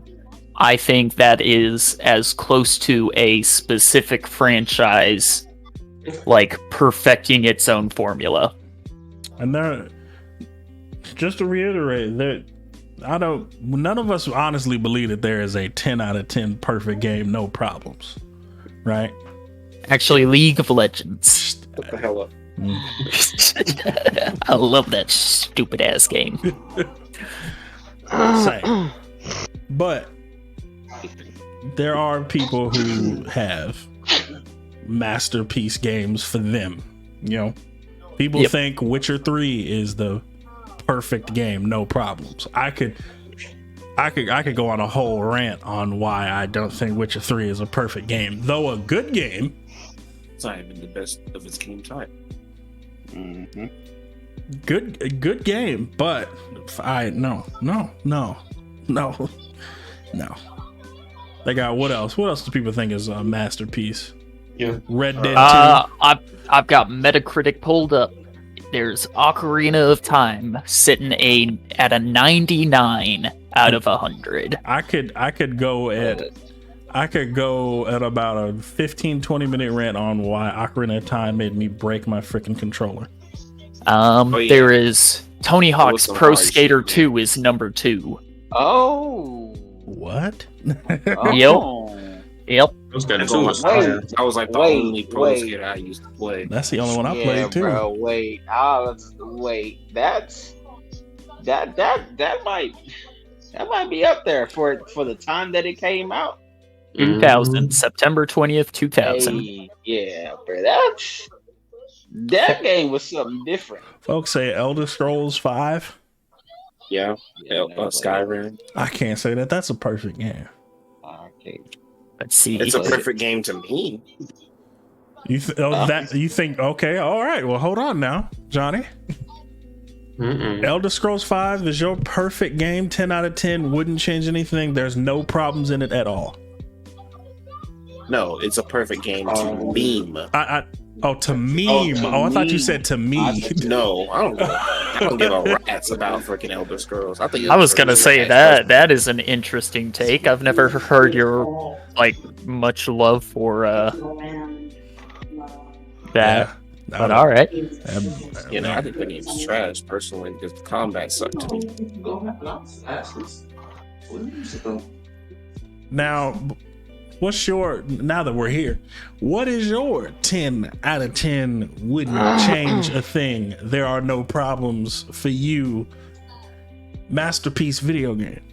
[SPEAKER 4] I think that is as close to a specific franchise, like, perfecting its own formula.
[SPEAKER 1] And there, just to reiterate, none of us honestly believe that there is a 10 out of 10 perfect game, no problems, right?
[SPEAKER 4] Actually, League of Legends.
[SPEAKER 5] What the hell up?
[SPEAKER 4] I love that stupid ass game.
[SPEAKER 1] Same. But there are people who have masterpiece games for them. You know, people
[SPEAKER 4] Yep.
[SPEAKER 1] think Witcher 3 is the perfect game, no problems. I could go on a whole rant on why I don't think Witcher 3 is a perfect game, though a good game.
[SPEAKER 5] It's not even the best of its game type.
[SPEAKER 7] Mm-hmm.
[SPEAKER 1] Good game, but no. They got what else? What else do people think is a masterpiece?
[SPEAKER 2] Yeah.
[SPEAKER 1] Red Dead 2.
[SPEAKER 4] I've got Metacritic pulled up. There's Ocarina of Time sitting at a 99 out of 100.
[SPEAKER 1] I could go at about a 15-20 minute rant on why Ocarina of Time made me break my freaking controller.
[SPEAKER 5] yeah.
[SPEAKER 4] There is Tony Hawk's
[SPEAKER 5] some
[SPEAKER 4] Pro
[SPEAKER 5] hard
[SPEAKER 4] Skater
[SPEAKER 5] shit,
[SPEAKER 4] 2 is number 2.
[SPEAKER 7] Oh.
[SPEAKER 1] What?
[SPEAKER 4] Yep.
[SPEAKER 2] Those got
[SPEAKER 5] That's
[SPEAKER 2] two
[SPEAKER 5] all
[SPEAKER 2] is
[SPEAKER 5] I-
[SPEAKER 2] higher.
[SPEAKER 5] That was like the
[SPEAKER 7] Wait,
[SPEAKER 5] only pro
[SPEAKER 7] wait.
[SPEAKER 5] skater I used to play.
[SPEAKER 1] That's the only one I
[SPEAKER 7] Yeah,
[SPEAKER 1] played too.
[SPEAKER 7] bro. Wait. Wait. That might be up there for the time that it came out.
[SPEAKER 4] 2000. September 20th, 2000.
[SPEAKER 7] Hey, yeah, bro. That game was something different.
[SPEAKER 1] Folks say Elder Scrolls 5.
[SPEAKER 5] Yeah, Skyrim.
[SPEAKER 1] I can't say that that's a perfect game.
[SPEAKER 6] Okay.
[SPEAKER 4] Let's see.
[SPEAKER 5] It's a perfect game to me.
[SPEAKER 1] You think okay, all right. Well, hold on now, Johnny. Elder Scrolls 5 is your perfect game, 10 out of 10, wouldn't change anything. There's no problems in it at all.
[SPEAKER 5] No, it's a perfect game to meme.
[SPEAKER 1] To meme. I thought you said to me.
[SPEAKER 5] No, I don't give a rat's about freaking Elder Scrolls.
[SPEAKER 4] I was gonna say that is an interesting take. I've never heard your much love for that.
[SPEAKER 1] Yeah.
[SPEAKER 4] But all right.
[SPEAKER 5] I think the game's trash personally because the combat sucked to me.
[SPEAKER 1] Now, now that we're here, what is your 10 out of 10 wouldn't change a thing? There are no problems for you. Masterpiece video game.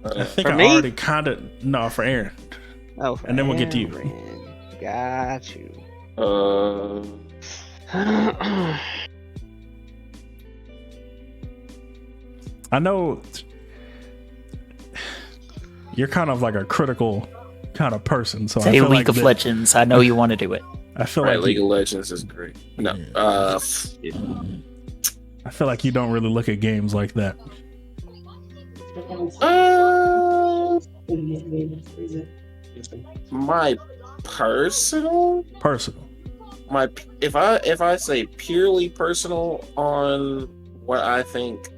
[SPEAKER 1] I think
[SPEAKER 3] for
[SPEAKER 1] I
[SPEAKER 3] me?
[SPEAKER 1] already for Aaron.
[SPEAKER 3] Oh,
[SPEAKER 1] and then we'll get to you.
[SPEAKER 3] Got you.
[SPEAKER 1] I know you're kind of like a critical kind of person, so
[SPEAKER 4] say
[SPEAKER 1] I feel
[SPEAKER 4] League of Legends. I know you want to do it.
[SPEAKER 1] I feel
[SPEAKER 5] Right,
[SPEAKER 1] like
[SPEAKER 5] League of Legends is great. No,
[SPEAKER 1] I feel like you don't really look at games like that.
[SPEAKER 5] My personal, if I say purely personal on what I think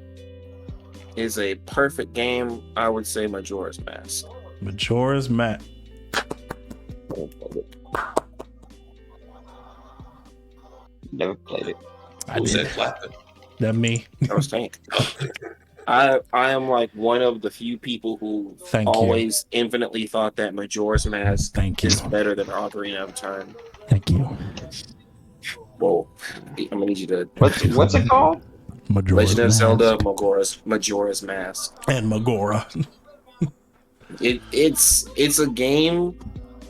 [SPEAKER 5] is a perfect game, I would say Majora's Mask.
[SPEAKER 1] Majora's Mask.
[SPEAKER 6] Never played it.
[SPEAKER 1] I did. That me.
[SPEAKER 5] That was Tank. I am like one of the few people who always infinitely thought that Majora's Mask is better than Ocarina of Time.
[SPEAKER 1] Thank you.
[SPEAKER 5] Well, I'm gonna need you to.
[SPEAKER 6] What's it called?
[SPEAKER 5] Legend of Zelda Majora's Mask
[SPEAKER 1] and Magora.
[SPEAKER 5] It's a game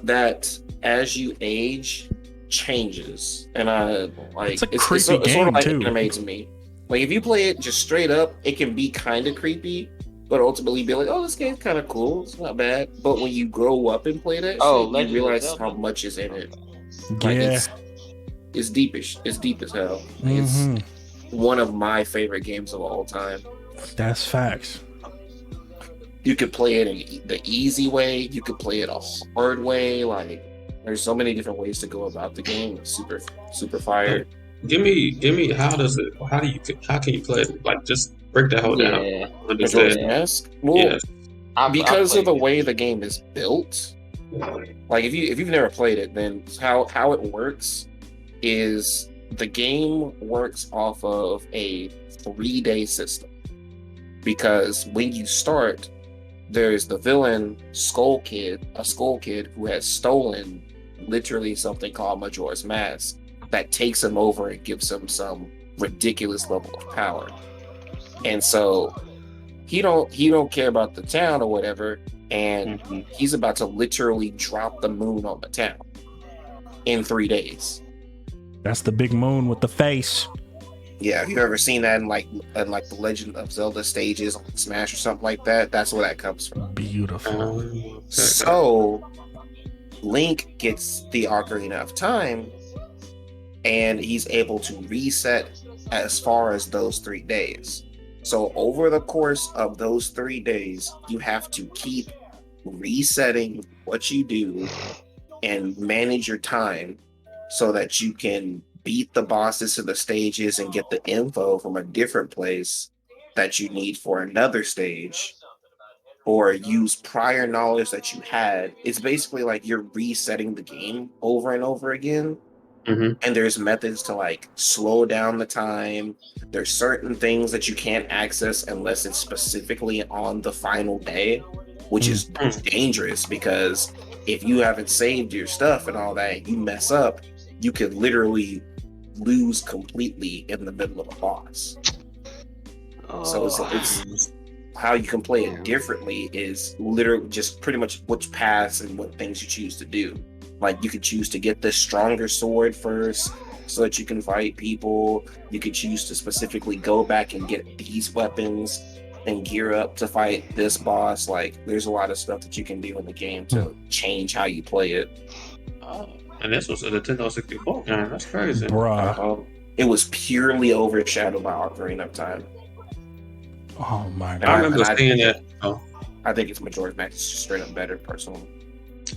[SPEAKER 5] that as you age changes, and I like it's sort of like anime to me. Like if you play it just straight up, it can be kind of creepy, but ultimately be like, oh, this game's kind of cool. It's not bad. But when you grow up and play that, you realize how much is in it. Like, it's deepish. It's deep as hell. It's one of my favorite games of all time.
[SPEAKER 1] That's facts.
[SPEAKER 5] You could play it in the easy way. You could play it a hard way. Like there's so many different ways to go about the game. It's super fire.
[SPEAKER 2] Give me. How can you play it? Like, just break that whole down.
[SPEAKER 5] Majora's Mask. Well, because of the way the game is built. Like if you've never played it, then how it works is the game works off of a 3-day system. Because when you start, there's the villain Skull Kid who has stolen literally something called Majora's Mask that takes him over and gives him some ridiculous level of power. And so he don't care about the town or whatever, and he's about to literally drop the moon on the town in 3 days.
[SPEAKER 1] That's the big moon with the face.
[SPEAKER 5] Yeah, have you ever seen that in like the Legend of Zelda stages on Smash or something like that? That's where that comes from.
[SPEAKER 1] Beautiful.
[SPEAKER 5] So Link gets the Ocarina of Time, and he's able to reset as far as those 3 days. So over the course of those 3 days, you have to keep resetting what you do and manage your time so that you can beat the bosses to the stages and get the info from a different place that you need for another stage, or use prior knowledge that you had. It's basically like you're resetting the game over and over again. And there's methods to like slow down the time. There's certain things that you can't access unless it's specifically on the final day, which is dangerous, because if you haven't saved your stuff and all that, you mess up, you could literally lose completely in the middle of a boss. So it's how you can play it differently is literally just pretty much which paths and what things you choose to do. Like you could choose to get the stronger sword first so that you can fight people. You could choose to specifically go back and get these weapons and gear up to fight this boss. Like there's a lot of stuff that you can do in the game to change how you play it.
[SPEAKER 2] And this was a Nintendo 64 game. That's crazy.
[SPEAKER 1] Bruh.
[SPEAKER 5] It was purely overshadowed by Ocarina of Time.
[SPEAKER 1] Oh my
[SPEAKER 5] And
[SPEAKER 1] god.
[SPEAKER 2] I remember seeing that.
[SPEAKER 5] I think it's Majora's Mask is just straight up better, personally.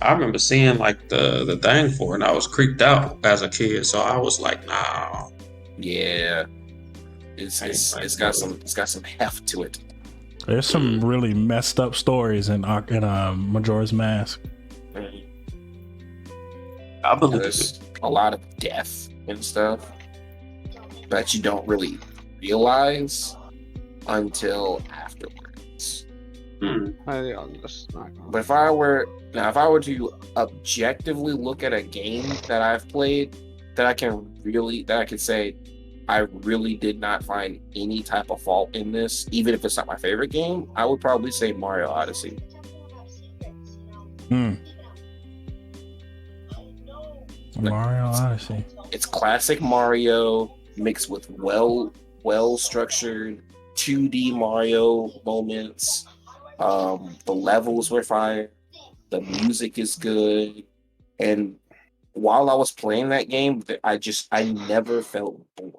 [SPEAKER 2] I remember seeing like the thing for it, and I was creeped out as a kid. So I was like, nah.
[SPEAKER 5] Yeah, it's got some heft to it.
[SPEAKER 1] There's some really messed up stories in Majora's Mask.
[SPEAKER 2] I believe
[SPEAKER 5] There's a lot of death and stuff that you don't really realize until afterwards.
[SPEAKER 3] I'm just not gonna-
[SPEAKER 5] But if I were to objectively look at a game that I've played that I can say I really did not find any type of fault in this, even if it's not my favorite game, I would probably say Mario Odyssey.
[SPEAKER 1] Mario Odyssey.
[SPEAKER 5] It's classic Mario mixed with well structured 2D Mario moments. The levels were fire. The music is good. And while I was playing that game, I never felt bored.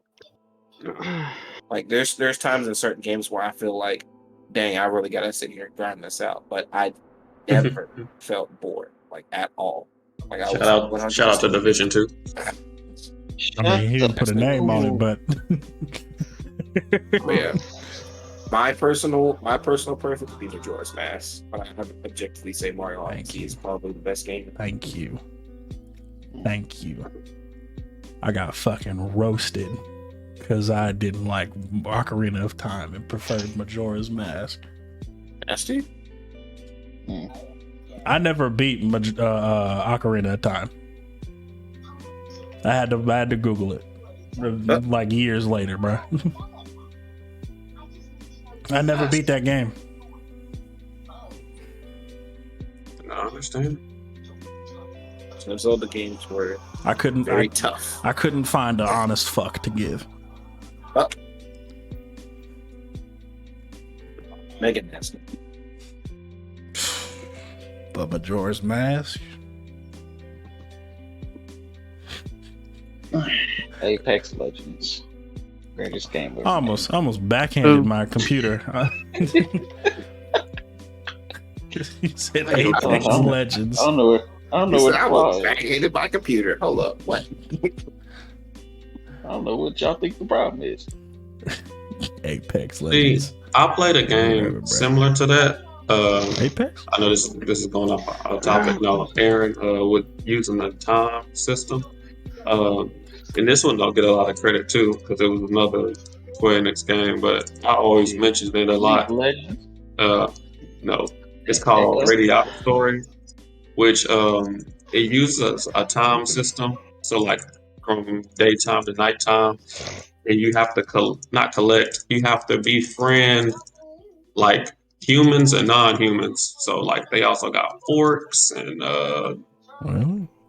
[SPEAKER 5] Like there's times in certain games where I feel like, dang, I really gotta sit here and grind this out. But I never felt bored, like at all. Like
[SPEAKER 2] shout out to Division 2.
[SPEAKER 1] I mean, he didn't put a name on it, but
[SPEAKER 5] yeah. My personal preference would be Majora's Mask, but I would objectively say Mario Odyssey is probably the best game.
[SPEAKER 1] Thank you. I got fucking roasted because I didn't like Ocarina of Time and preferred Majora's Mask.
[SPEAKER 5] Nasty?
[SPEAKER 1] I never beat Ocarina of Time. I had to Google it like years later, bro. I never beat that game.
[SPEAKER 2] I understand.
[SPEAKER 5] Some Zelda games were
[SPEAKER 1] very
[SPEAKER 5] tough.
[SPEAKER 1] I couldn't find an honest fuck to give.
[SPEAKER 5] Mega nasty.
[SPEAKER 1] But Majora's Mask.
[SPEAKER 6] Apex Legends, greatest game ever.
[SPEAKER 1] Almost backhanded my computer. You said Apex Legends.
[SPEAKER 6] I don't know what
[SPEAKER 5] I was backhanded my computer. Hold up, what?
[SPEAKER 6] I don't know what y'all think the problem is.
[SPEAKER 1] Apex Legends.
[SPEAKER 2] See, I played a game similar to that.
[SPEAKER 1] Apex?
[SPEAKER 2] I know this is going off a topic. No, Aaron, with using the time system. And this one don't get a lot of credit too because it was another Square Enix game, but I always mentioned it a lot. No, it's called Radiant Story, which it uses a time system. So like from daytime to nighttime, and you have to not collect. You have to befriend like humans and non-humans. So like they also got orcs and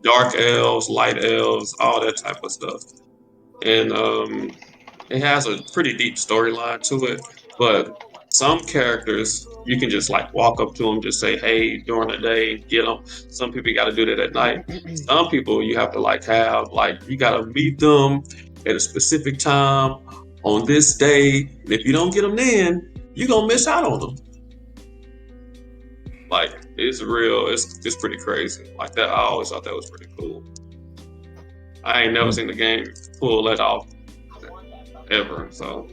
[SPEAKER 2] dark elves, light elves, all that type of stuff. And it has a pretty deep storyline to it. But some characters, you can just like walk up to them, just say, hey, during the day, get them. Some people got to do that at night. Some people you have to you got to meet them at a specific time on this day. And if you don't get them then, you're going to miss out on them. Like, it's real. It's pretty crazy. Like that, I always thought that was pretty cool. I ain't never seen the game pull that off ever. So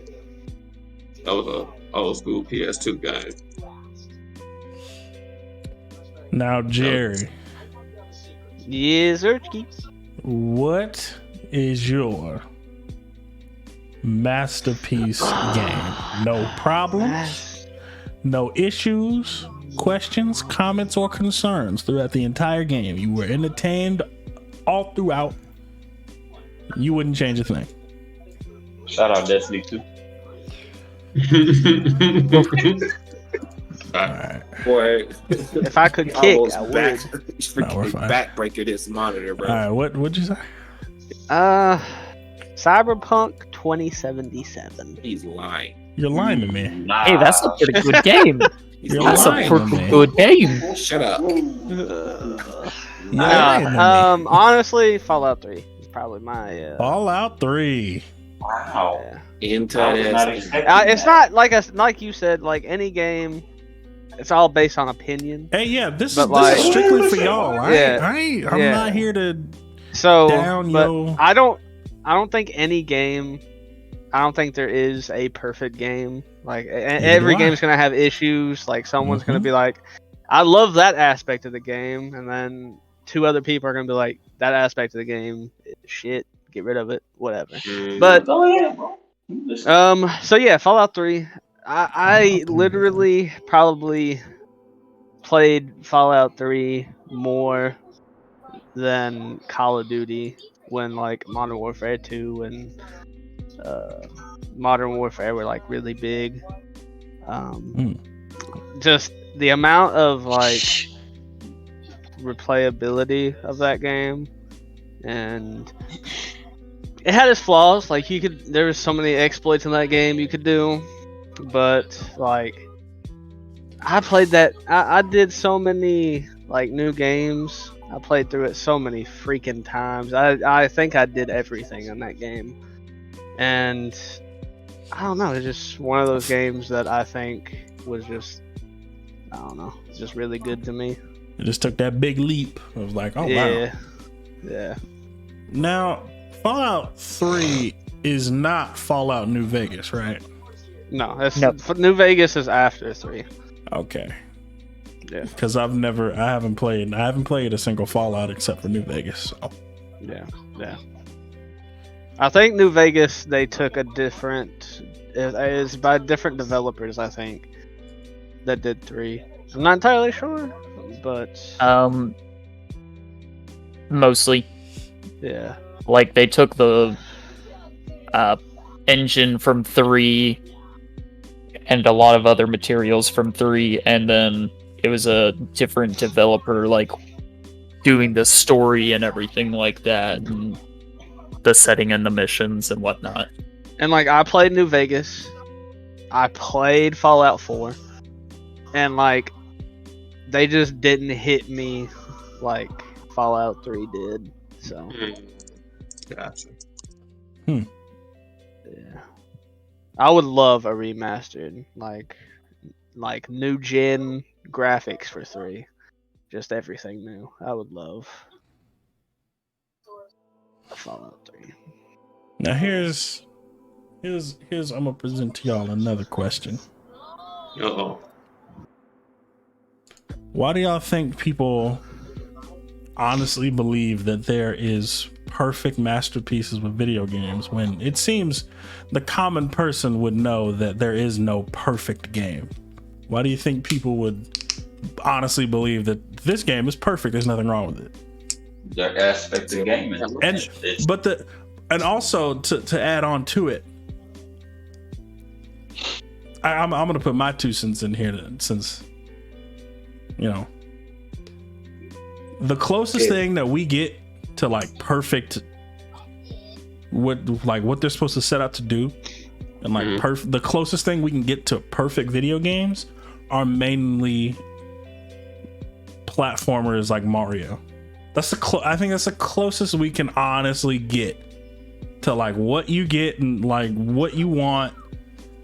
[SPEAKER 2] that was a old school PS2 game.
[SPEAKER 1] Now, Jerry.
[SPEAKER 3] Yes, sir.
[SPEAKER 1] What is your masterpiece game? No problems, no issues, questions, comments, or concerns throughout the entire game. You were entertained all throughout. You wouldn't change a thing.
[SPEAKER 7] Shout out Destiny 2.
[SPEAKER 2] Okay.
[SPEAKER 5] Boy,
[SPEAKER 3] If I could
[SPEAKER 5] he
[SPEAKER 3] kick,
[SPEAKER 5] almost
[SPEAKER 3] I would.
[SPEAKER 1] No, we're fine.
[SPEAKER 5] backbreaker this monitor, bro.
[SPEAKER 1] All right, what'd you say?
[SPEAKER 3] Cyberpunk 2077.
[SPEAKER 5] He's lying.
[SPEAKER 1] You're lying to me.
[SPEAKER 6] Nah.
[SPEAKER 4] Hey, that's a pretty good game.
[SPEAKER 5] He's
[SPEAKER 1] You're
[SPEAKER 4] That's a
[SPEAKER 1] lying
[SPEAKER 5] lying.
[SPEAKER 1] to
[SPEAKER 4] pretty
[SPEAKER 1] me.
[SPEAKER 4] good game.
[SPEAKER 5] Shut up.
[SPEAKER 1] You're lying to me.
[SPEAKER 3] Honestly, Fallout 3 is probably my.
[SPEAKER 1] Fallout 3.
[SPEAKER 6] Wow.
[SPEAKER 3] Yeah.
[SPEAKER 5] Into
[SPEAKER 6] I was not
[SPEAKER 5] this.
[SPEAKER 6] expecting
[SPEAKER 3] It's
[SPEAKER 6] that.
[SPEAKER 3] not like you said, like any game. It's all based on opinion.
[SPEAKER 1] Hey, yeah, this
[SPEAKER 3] But
[SPEAKER 1] is
[SPEAKER 3] like-
[SPEAKER 1] strictly for y'all. I'm
[SPEAKER 3] Yeah.
[SPEAKER 1] not here to
[SPEAKER 3] So,
[SPEAKER 1] down
[SPEAKER 3] but
[SPEAKER 1] yo.
[SPEAKER 3] I don't think any game. I don't think there is a perfect game. Like every
[SPEAKER 1] do I.
[SPEAKER 3] game's gonna have issues. Like someone's gonna
[SPEAKER 1] Mhm.
[SPEAKER 3] be like, "I love that aspect of the game," and then two other people are gonna be like, "That aspect of the game, is shit. Get rid of it. Whatever." But
[SPEAKER 6] Go ahead, bro. Listen.
[SPEAKER 3] So yeah, Fallout 3. I literally probably played Fallout 3 more than Call of Duty when like Modern Warfare 2 and Modern Warfare were like really big. Just the amount of like replayability of that game, and it had its flaws. Like there was so many exploits in that game you could do, but like I played that. I did so many like new games. I played through it so many freaking times. I think I did everything in that game, and I don't know. It's just one of those games that I think was just, I don't know, it's just really good to me.
[SPEAKER 1] It just took that big leap. I was like, oh wow.
[SPEAKER 3] Yeah.
[SPEAKER 1] Now, Fallout 3 is not Fallout New Vegas, right?
[SPEAKER 3] No, that's
[SPEAKER 4] Nope.
[SPEAKER 3] New Vegas is after 3.
[SPEAKER 1] Okay.
[SPEAKER 3] Yeah.
[SPEAKER 1] Because I haven't played a single Fallout except for New Vegas. So.
[SPEAKER 3] Yeah. I think New Vegas, they took a different, it's by different developers, I think, that did 3. I'm not entirely sure, but
[SPEAKER 4] Mostly.
[SPEAKER 3] yeah.
[SPEAKER 4] Like, they took the engine from 3 and a lot of other materials from 3, and then it was a different developer, like, doing the story and everything like that, and the setting and the missions and whatnot.
[SPEAKER 3] And like I played New Vegas, I played Fallout 4, and like they just didn't hit me like Fallout 3 did. So
[SPEAKER 2] Gotcha.
[SPEAKER 3] yeah, I would love a remastered, like new gen graphics for 3, just everything new. I would love Fallout 3.
[SPEAKER 1] Now here's I'm gonna present to y'all another question.
[SPEAKER 2] Uh-oh.
[SPEAKER 1] Why do y'all think people honestly believe that there is perfect masterpieces with video games when it seems the common person would know that there is no perfect game? Why do you think people would honestly believe that this game is perfect? There's nothing wrong with it.
[SPEAKER 6] Their aspect of gaming.
[SPEAKER 1] And also to add on to it, I'm gonna put my 2 cents in here since the closest thing that we get to like perfect, what they're supposed to set out to do, and like the closest thing we can get to perfect video games are mainly platformers like Mario. That's I think that's the closest we can honestly get to like what you get and like what you want.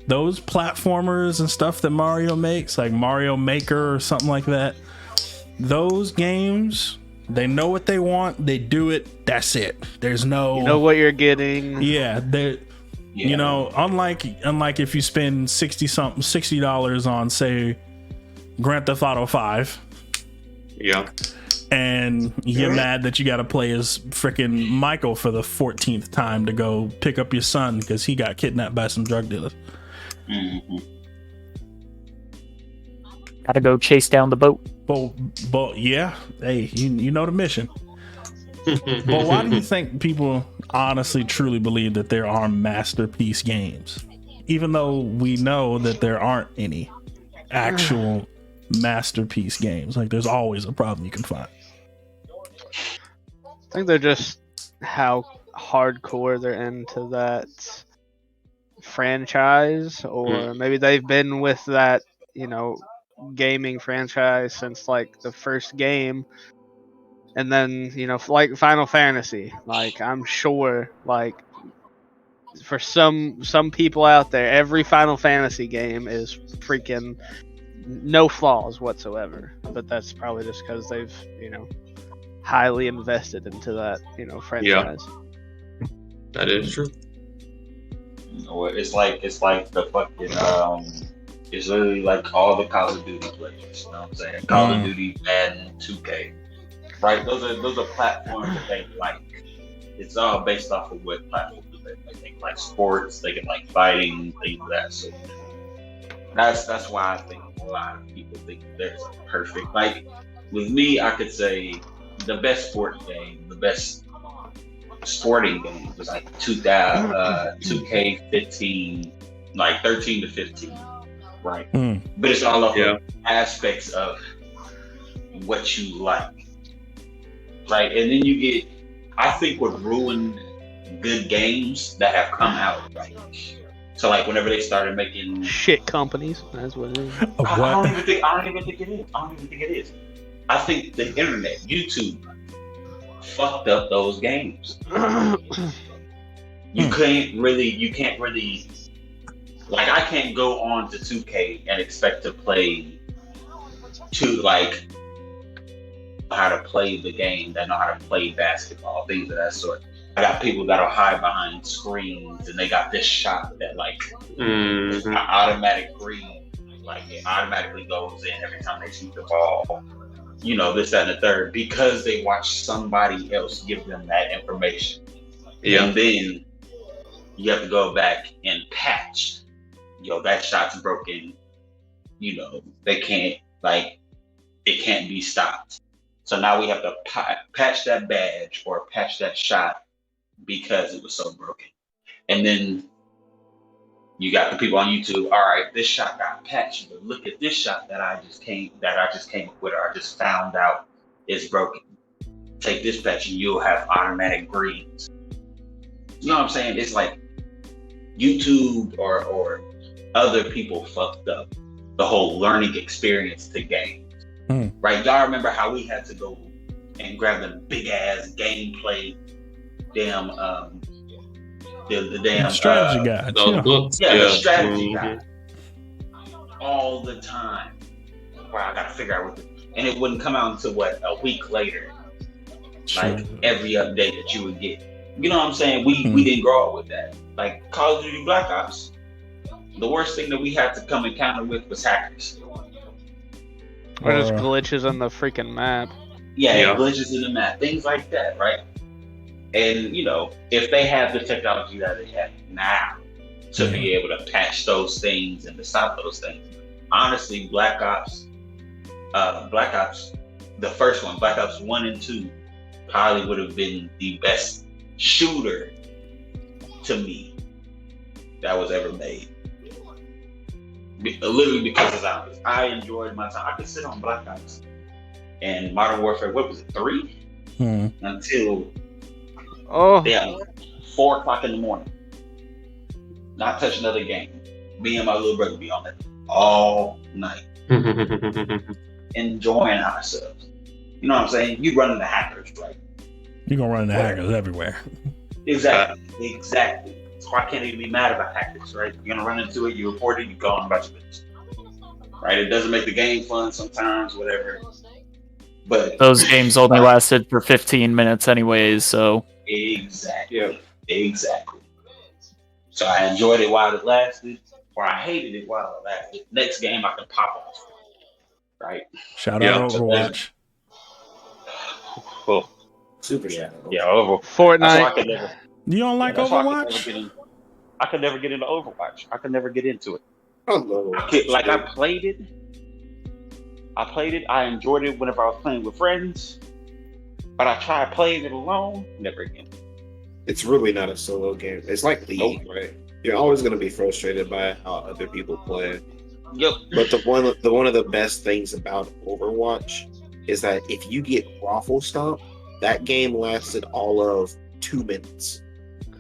[SPEAKER 1] Those platformers and stuff that Mario makes, like Mario Maker or something like that, those games, they know what they want, they do it, that's it. There's no,
[SPEAKER 3] You know what you're getting.
[SPEAKER 1] yeah, they, you know, unlike if you spend $60 on say Grand Theft Auto 5,
[SPEAKER 2] Yeah.
[SPEAKER 1] and you get mad that you got to play as freaking Michael for the 14th time to go pick up your son because he got kidnapped by some drug dealers.
[SPEAKER 4] Gotta go chase down the boat.
[SPEAKER 1] But yeah, hey, you know the mission. But why do you think people honestly truly believe that there are masterpiece games, even though we know that there aren't any actual masterpiece games. Like there's always a problem you can find.
[SPEAKER 3] I think they're just how hardcore they're into that franchise, or maybe they've been with that, gaming franchise since like the first game. And then, like Final Fantasy, like I'm sure like for some people out there, every Final Fantasy game is freaking no flaws whatsoever. But that's probably just because they've, highly invested into that, franchise.
[SPEAKER 2] Yeah. That is true.
[SPEAKER 6] It's like the fucking it's literally like all the Call of Duty players. You know what I'm saying? Call of Duty, Madden, 2K. Right? Those are platforms that they like. It's all based off of what platforms they like sports, they can like fighting, things of that sort. That's why I think a lot of people think there's a perfect, like with me, I could say the best sports game, the best sporting game was like 2K15, like 13 to 15, right? But it's all of aspects of what you like, right? And then you get, I think what ruined good games that have come out, right? So like whenever they started making
[SPEAKER 3] shit companies, that's what it is.
[SPEAKER 6] I don't even think it is. I think the internet, YouTube, fucked up those games. You can't really, like I can't go on to 2K and expect to play like how to play the game, that know how to play basketball, things of that sort. I got people that'll hide behind screens and they got this shot that like automatic green, like it automatically goes in every time they shoot the ball. This, that, and the third, because they watched somebody else give them that information. Yeah. And then you have to go back and patch. That shot's broken. They can't, like, it can't be stopped. So now we have to patch that badge or patch that shot because it was so broken. And then you got the people on YouTube. All right, this shot got patched, but look at this shot that I just came up with, or I just found out is broken. Take this patch and you'll have automatic greens. You know what I'm saying? It's like YouTube or other people fucked up the whole learning experience to games. Right? Y'all remember how we had to go and grab the big ass gameplay, damn the damn
[SPEAKER 1] strategy guide.
[SPEAKER 6] The strategy guide. All the time. Wow, I gotta figure out what and it wouldn't come out until a week later. Like every update that you would get. You know what I'm saying? We didn't grow up with that. Like Call of Duty Black Ops, the worst thing that we had to come encounter with was hackers.
[SPEAKER 3] Or just glitches on the freaking map.
[SPEAKER 6] Yeah, glitches in the map, things like that, right? And if they have the technology that they have now to be able to patch those things and to stop those things, honestly, Black Ops, the first one, Black Ops 1 and 2, probably would have been the best shooter to me that was ever made. Literally because of zombies. I enjoyed my time. I could sit on Black Ops and Modern Warfare, what was it, 3? Until 4 o'clock in the morning. Not touch another game. Me and my little brother be on it all night. Enjoying ourselves. You know what I'm saying? You run into hackers, right?
[SPEAKER 1] You're gonna run into hackers everywhere.
[SPEAKER 6] Exactly. So I can't even be mad about hackers, right? You're gonna run into it, you report it, you go on about your business. Right? It doesn't make the game fun sometimes, whatever. But
[SPEAKER 4] those games only lasted for 15 minutes anyways, so
[SPEAKER 6] Exactly. So I enjoyed it while it lasted, or I hated it while it lasted. Next game I can pop off. Right?
[SPEAKER 1] Shout out Overwatch.
[SPEAKER 7] Cool.
[SPEAKER 5] Super shout out.
[SPEAKER 7] Yeah,
[SPEAKER 3] Fortnite.
[SPEAKER 1] You don't like Overwatch?
[SPEAKER 7] I could never get into Overwatch. I could never get into it.
[SPEAKER 5] Oh,
[SPEAKER 7] I played it. I enjoyed it whenever I was playing with friends. But I tried playing it alone. Never again.
[SPEAKER 5] It's really not a solo game. It's like League, right? You're always going to be frustrated by how other people play.
[SPEAKER 7] Yep.
[SPEAKER 5] But the one of the best things about Overwatch is that if you get Raffle Stomp, that game lasted all of 2 minutes.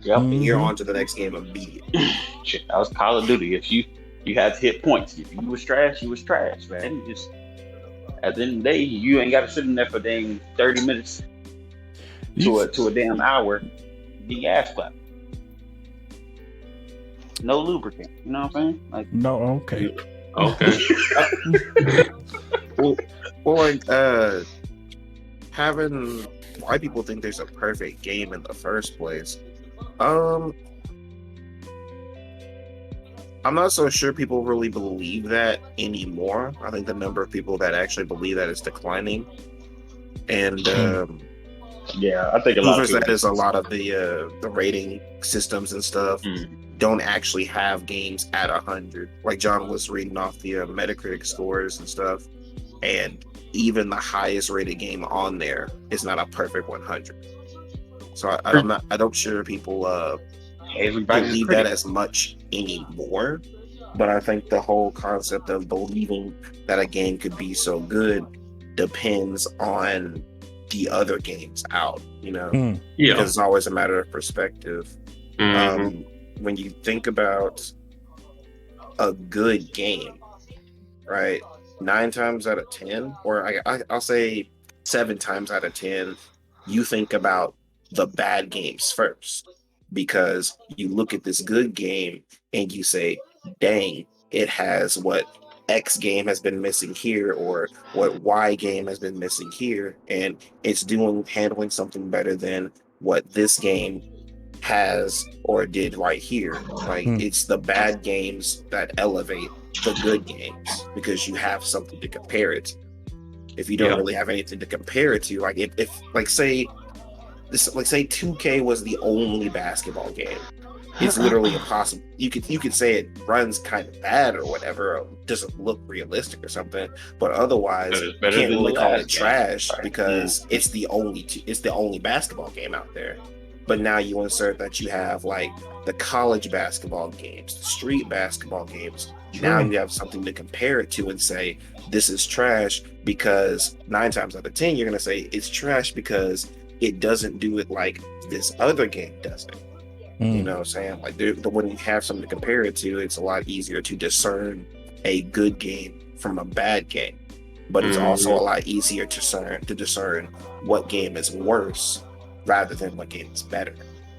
[SPEAKER 7] Yep.
[SPEAKER 5] And you're
[SPEAKER 1] Mhm.
[SPEAKER 5] on to the next game immediately.
[SPEAKER 7] Shit, that was Call of Duty. If you had to hit points, if you was trash, you was trash, man. You just at the end of the day, you ain't got to sit in there for dang 30 minutes to a damn hour. The ass clap. No lubricant. You know what I'm saying? Like,
[SPEAKER 1] No, okay.
[SPEAKER 2] Okay.
[SPEAKER 5] Well, like having why people think there's a perfect game in the first place. I'm not so sure people really believe that anymore. I think the number of people that actually believe that is declining, and
[SPEAKER 7] yeah, I think a lot of
[SPEAKER 5] proves
[SPEAKER 7] people.
[SPEAKER 5] that is a lot of the rating systems and stuff don't actually have games at 100. Like John was reading off the Metacritic scores and stuff, and even the highest rated game on there is not a perfect 100. So I don't sure people
[SPEAKER 7] Everybody's
[SPEAKER 5] believe
[SPEAKER 7] critic.
[SPEAKER 5] that as much anymore. But I think the whole concept of believing that a game could be so good depends on the other games out, you know,
[SPEAKER 2] Yeah.
[SPEAKER 5] because it's always a matter of perspective.
[SPEAKER 2] Mhm.
[SPEAKER 5] When you think about a good game, right? 9 times out of 10, or I'll say 7 times out of 10, you think about the bad games first, because you look at this good game and you say, dang, it has what X game has been missing here, or what Y game has been missing here, and it's handling something better than what this game has or did right here. Like, it's the bad games that elevate the good games because you have something to compare it to. If you don't really have anything to compare it to, like if like say 2K was the only basketball game, it's literally impossible. You could say it runs kind of bad or whatever, or doesn't look realistic or something, but otherwise
[SPEAKER 7] But it's
[SPEAKER 5] you
[SPEAKER 7] better
[SPEAKER 5] can't
[SPEAKER 7] than
[SPEAKER 5] really
[SPEAKER 7] the
[SPEAKER 5] call
[SPEAKER 7] last
[SPEAKER 5] it
[SPEAKER 7] game.
[SPEAKER 5] trash
[SPEAKER 7] Right.
[SPEAKER 5] because it's the only basketball game out there. But now you insert that you have like the college basketball games, the street basketball games. Now you have something to compare it to and say this is trash, because 9 times out of 10 you're gonna say it's trash because it doesn't do it like this other game does it. You know what I'm saying? Like when you have something to compare it to, it's a lot easier to discern a good game from a bad game. But it's also a lot easier to discern what game is worse rather than what game is better.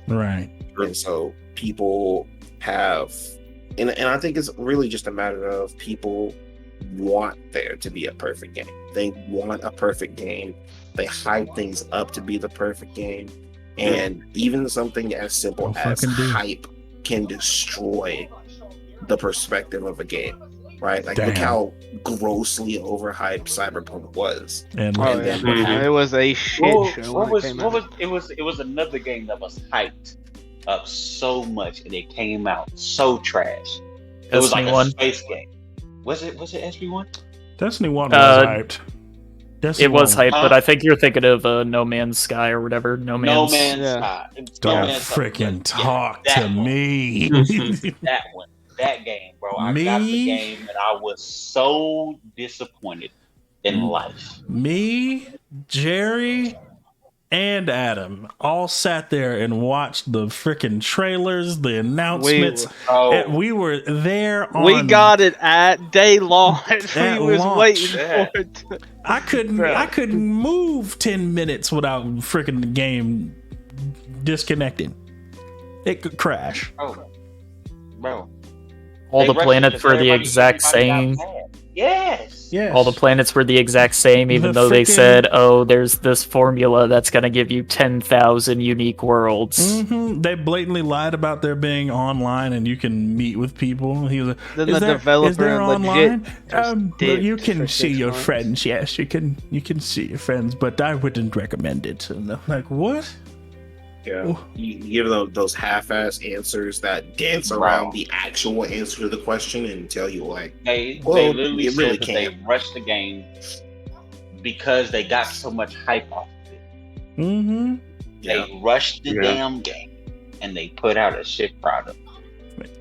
[SPEAKER 1] Right.
[SPEAKER 5] And so people have, and I think it's really just a matter of people want there to be a perfect game. They want a perfect game. They hype things up to be the perfect game. And even something as simple as hype can destroy the perspective of a game, right? Like, look how grossly overhyped Cyberpunk was.
[SPEAKER 1] And
[SPEAKER 5] then what happened?
[SPEAKER 3] It was a shit show.
[SPEAKER 7] What was it was another game that was hyped up so much and it came out so trash. It was like a space game. Was it SB1?
[SPEAKER 1] Destiny 1 was hyped.
[SPEAKER 4] It was hyped, but I think you're thinking of No Man's Sky or whatever. No Man's
[SPEAKER 7] Sky.
[SPEAKER 1] Don't freaking talk to me.
[SPEAKER 7] That game, bro. I got the game and I was so disappointed in life.
[SPEAKER 1] Me, Jerry, and Adam all sat there and watched the freaking trailers, the announcements. We were there on...
[SPEAKER 3] We got it at day launch. We was waiting for it.
[SPEAKER 1] I couldn't move 10 minutes without freaking the game disconnecting. It could crash.
[SPEAKER 7] Bro.
[SPEAKER 4] All the planets were the exact same.
[SPEAKER 7] Yes.
[SPEAKER 4] All the planets were the exact same, even though they said, "Oh, there's this formula that's going to give you 10,000 unique worlds."
[SPEAKER 1] They blatantly lied about there being online and you can meet with people. He was like,
[SPEAKER 3] then the developer
[SPEAKER 1] online? You can see your friends. Yes, you can see your friends, but I wouldn't recommend it. And I'm like, what?
[SPEAKER 5] Yeah, you give those half-ass answers that dance around the actual answer to the question and tell you like,
[SPEAKER 7] they literally said that they rushed the game because they got so much hype off of it. They rushed the damn game and they put out a shit product.